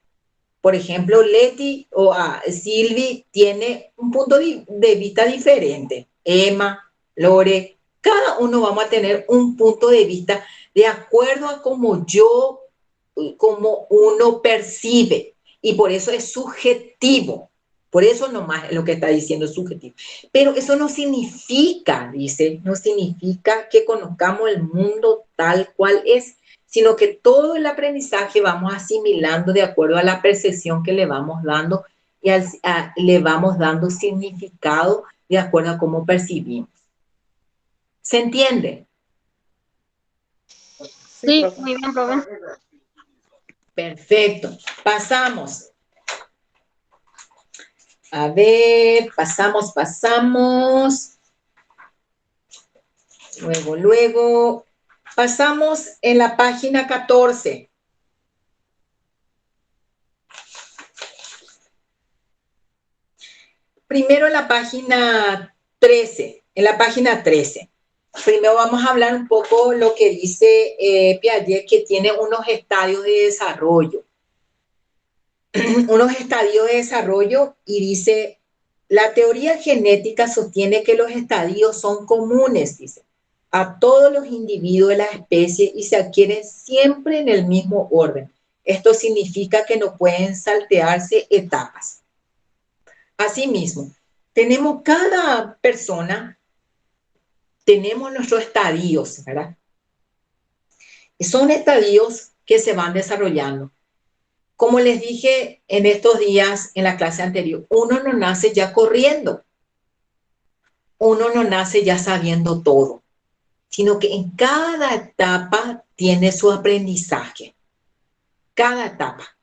por ejemplo, Leti o a Silvi tiene un punto de vista diferente. Emma, Lore, cada uno vamos a tener un punto de vista de acuerdo a cómo como uno percibe. Y por eso es subjetivo. Por eso nomás lo que está diciendo es subjetivo. Pero eso no significa, dice, no significa que conozcamos el mundo tal cual es, sino que todo el aprendizaje vamos asimilando de acuerdo a la percepción que le vamos dando y le vamos dando significado de acuerdo a cómo percibimos. ¿Se entiende? Sí, profe. muy bien, profe. Perfecto. Pasamos. A ver, pasamos. Luego. Pasamos en la página 14. Primero en la página 13. Primero vamos a hablar un poco lo que dice Piaget, que tiene unos estadios de desarrollo. Y dice, la teoría genética sostiene que los estadios son comunes, dice, a todos los individuos de la especie y se adquieren siempre en el mismo orden. Esto significa que no pueden saltearse etapas. Asimismo, cada persona, tenemos nuestros estadios, ¿verdad? Son estadios que se van desarrollando. Como les dije en estos días, en la clase anterior, uno no nace ya corriendo. Uno no nace ya sabiendo todo, sino que en cada etapa tiene su aprendizaje. Cada etapa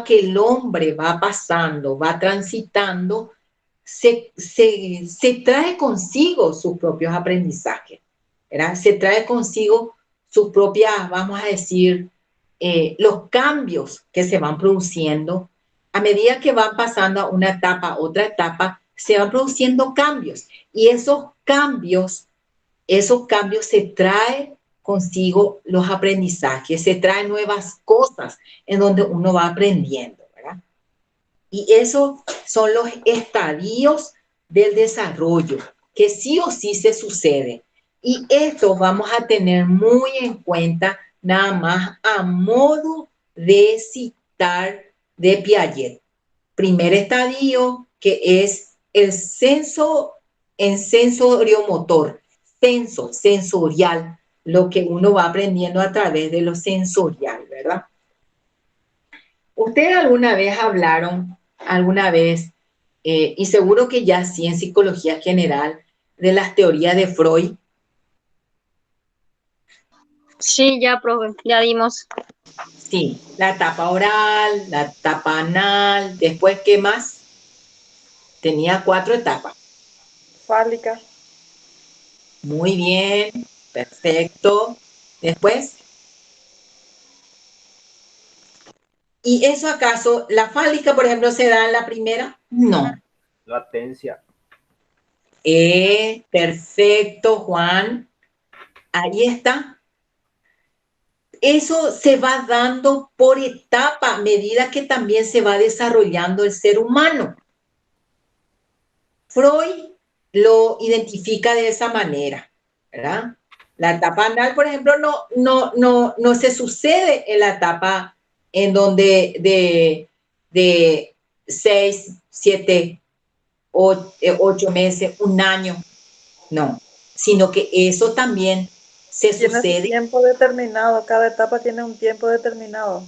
que el hombre va pasando, va transitando, se trae consigo sus propios aprendizajes, ¿verdad? Se trae consigo sus propias, vamos a decir, los cambios que se van produciendo. A medida que van pasando a una etapa a otra etapa, se van produciendo cambios. Y esos cambios se traen consigo los aprendizajes, se traen nuevas cosas en donde uno va aprendiendo, ¿verdad? Y esos son los estadios del desarrollo, que sí o sí se sucede. Y esto vamos a tener muy en cuenta nada más a modo de citar de Piaget. Primer estadio, que es el sensoriomotor, sensorial, lo que uno va aprendiendo a través de lo sensorial, ¿verdad? ¿Ustedes alguna vez, y seguro que ya sí en psicología general, de las teorías de Freud? Sí, ya, profe, ya dimos. Sí, la etapa oral, la etapa anal, después, ¿qué más? Tenía 4 etapas. Fálica. Muy bien, perfecto. Después. ¿Y eso acaso, la fálica, por ejemplo, se da en la primera? No. Latencia. Perfecto, Juan. Ahí está. Eso se va dando por etapa, a medida que también se va desarrollando el ser humano. Freud lo identifica de esa manera, ¿verdad? La etapa anal, por ejemplo, no se sucede en la etapa en donde de 6, 7, 8 meses, un año, no, sino que eso también se sucede. Tiene un tiempo determinado, cada etapa tiene un tiempo determinado.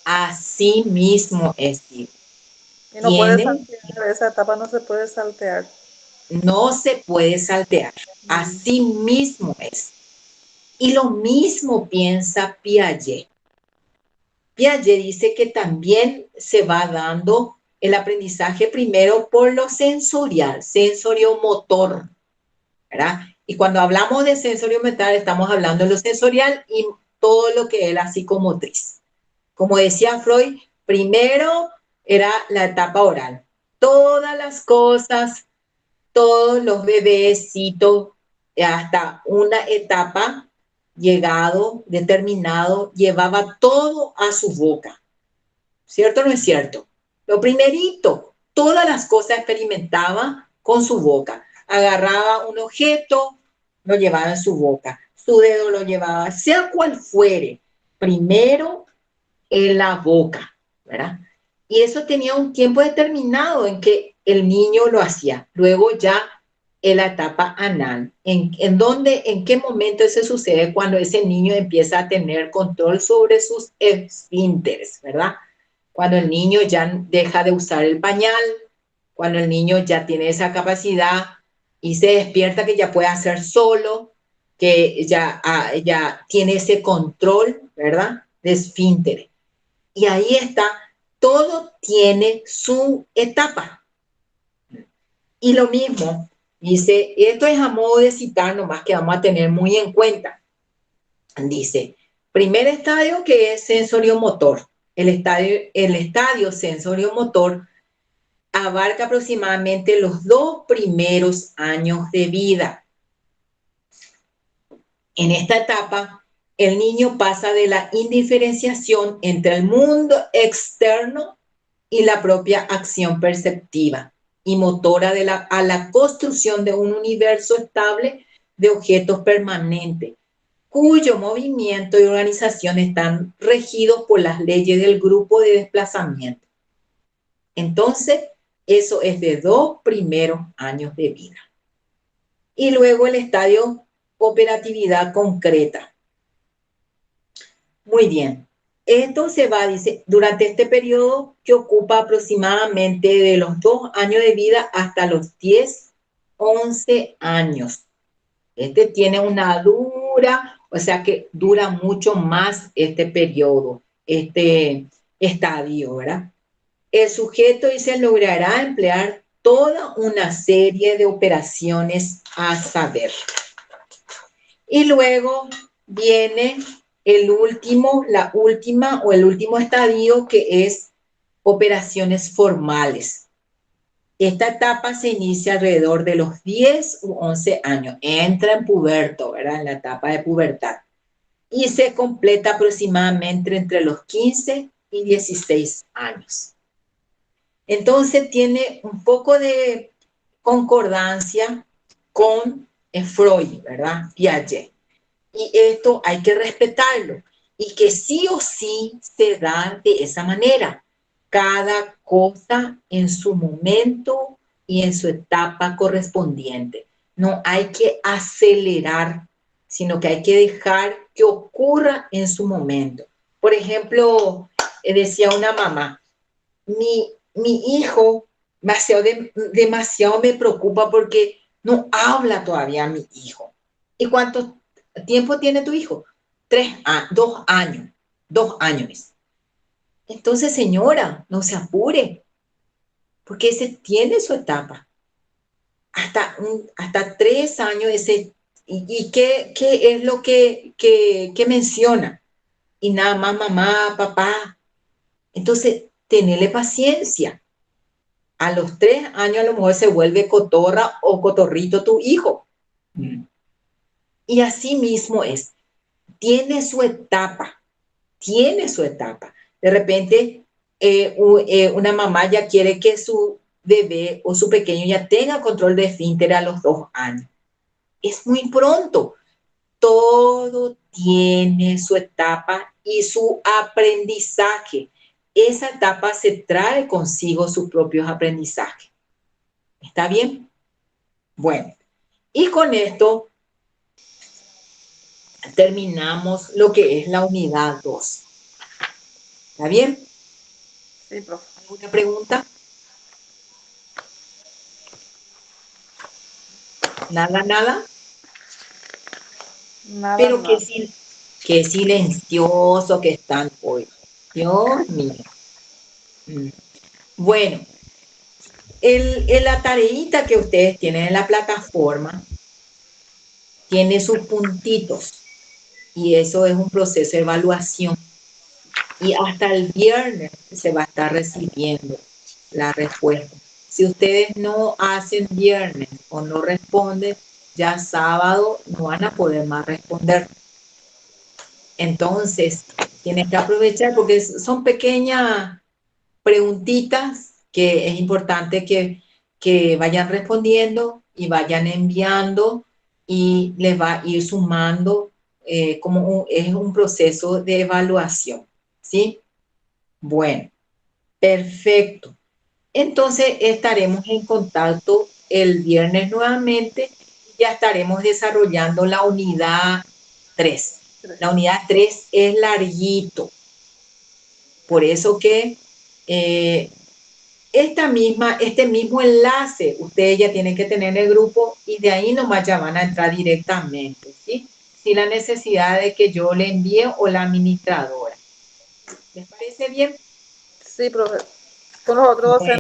Así mismo es. Y no puede saltear, esa etapa no se puede saltear. No se puede saltear, así mismo es. Y lo mismo piensa Piaget. Piaget dice que también se va dando el aprendizaje primero por lo sensorial, sensoriomotor, ¿verdad? Y cuando hablamos de sensoriomotor estamos hablando de lo sensorial y todo lo que es la psicomotriz. Como decía Freud, primero era la etapa oral. Todas las cosas, todos los bebecitos, hasta una etapa llegado, determinado, llevaba todo a su boca. ¿Cierto o no es cierto? Lo primerito, todas las cosas experimentaba con su boca. Agarraba un objeto, lo llevaba en su boca. Su dedo lo llevaba, sea cual fuere, primero en la boca, ¿verdad? Y eso tenía un tiempo determinado en que el niño lo hacía. Luego ya en la etapa anal. ¿En qué momento eso sucede? Cuando ese niño empieza a tener control sobre sus esfínteres, ¿verdad? Cuando el niño ya deja de usar el pañal, cuando el niño ya tiene esa capacidad y se despierta que ya puede hacer solo, que ya tiene ese control, ¿verdad? De esfínteres. Y ahí está, todo tiene su etapa. Y lo mismo, dice, esto es a modo de citar nomás que vamos a tener muy en cuenta. Dice, primer estadio que es sensoriomotor. El estadio sensoriomotor abarca aproximadamente los 2 primeros años de vida. En esta etapa, el niño pasa de la indiferenciación entre el mundo externo y la propia acción perceptiva y motora a la construcción de un universo estable de objetos permanentes, cuyo movimiento y organización están regidos por las leyes del grupo de desplazamiento. Entonces, eso es de 2 primeros años de vida. Y luego el estadio operatividad concreta. Muy bien. Esto se va, dice, durante este periodo que ocupa aproximadamente de los 2 años de vida hasta los 10, 11 años. Este tiene una dura, o sea que dura mucho más este periodo, este estadio, ¿verdad? El sujeto, dice, logrará emplear toda una serie de operaciones a saber. Y luego viene el último estadio que es operaciones formales. Esta etapa se inicia alrededor de los 10 u 11 años. Entra en puberto, ¿verdad? En la etapa de pubertad. Y se completa aproximadamente entre los 15 y 16 años. Entonces tiene un poco de concordancia con Freud, ¿verdad? Piaget. Y esto hay que respetarlo. Y que sí o sí se da de esa manera. Cada cosa en su momento y en su etapa correspondiente. No hay que acelerar, sino que hay que dejar que ocurra en su momento. Por ejemplo, decía una mamá, mi hijo demasiado me preocupa porque no habla todavía mi hijo. ¿Y cuánto tiempo tiene tu hijo? 2 años. 2 años. Entonces, señora, no se apure, porque ese tiene su etapa. Hasta 3 años ese. ¿Y qué es lo que menciona? Y nada más mamá, papá. Entonces, tenele paciencia. A los 3 años a lo mejor se vuelve cotorra o cotorrito tu hijo. Y así mismo es. Tiene su etapa. De repente, una mamá ya quiere que su bebé o su pequeño ya tenga control de esfínter a los 2 años. Es muy pronto. Todo tiene su etapa y su aprendizaje. Esa etapa se trae consigo sus propios aprendizajes. ¿Está bien? Bueno, y con esto terminamos lo que es la unidad 2. ¿Está bien? Sí, profe. ¿Alguna pregunta? Nada. Nada, Pero nada. qué silencioso que están hoy. Dios mío. Bueno, la tareita que ustedes tienen en la plataforma tiene sus puntitos. y eso es un proceso de evaluación. Y hasta el viernes se va a estar recibiendo la respuesta. Si ustedes no hacen viernes o no responden, ya sábado no van a poder más responder. Entonces, tienen que aprovechar porque son pequeñas preguntitas que es importante que vayan respondiendo y vayan enviando y les va a ir sumando es un proceso de evaluación, ¿sí? Bueno, perfecto. Entonces estaremos en contacto el viernes nuevamente y ya estaremos desarrollando la unidad 3. La unidad 3 es larguito. Por eso que este mismo enlace ustedes ya tienen que tener en el grupo y de ahí nomás ya van a entrar directamente, ¿sí? Sin la necesidad de que yo le envíe o la administradora. ¿Les parece bien? Sí, profe. Con los otros Bueno.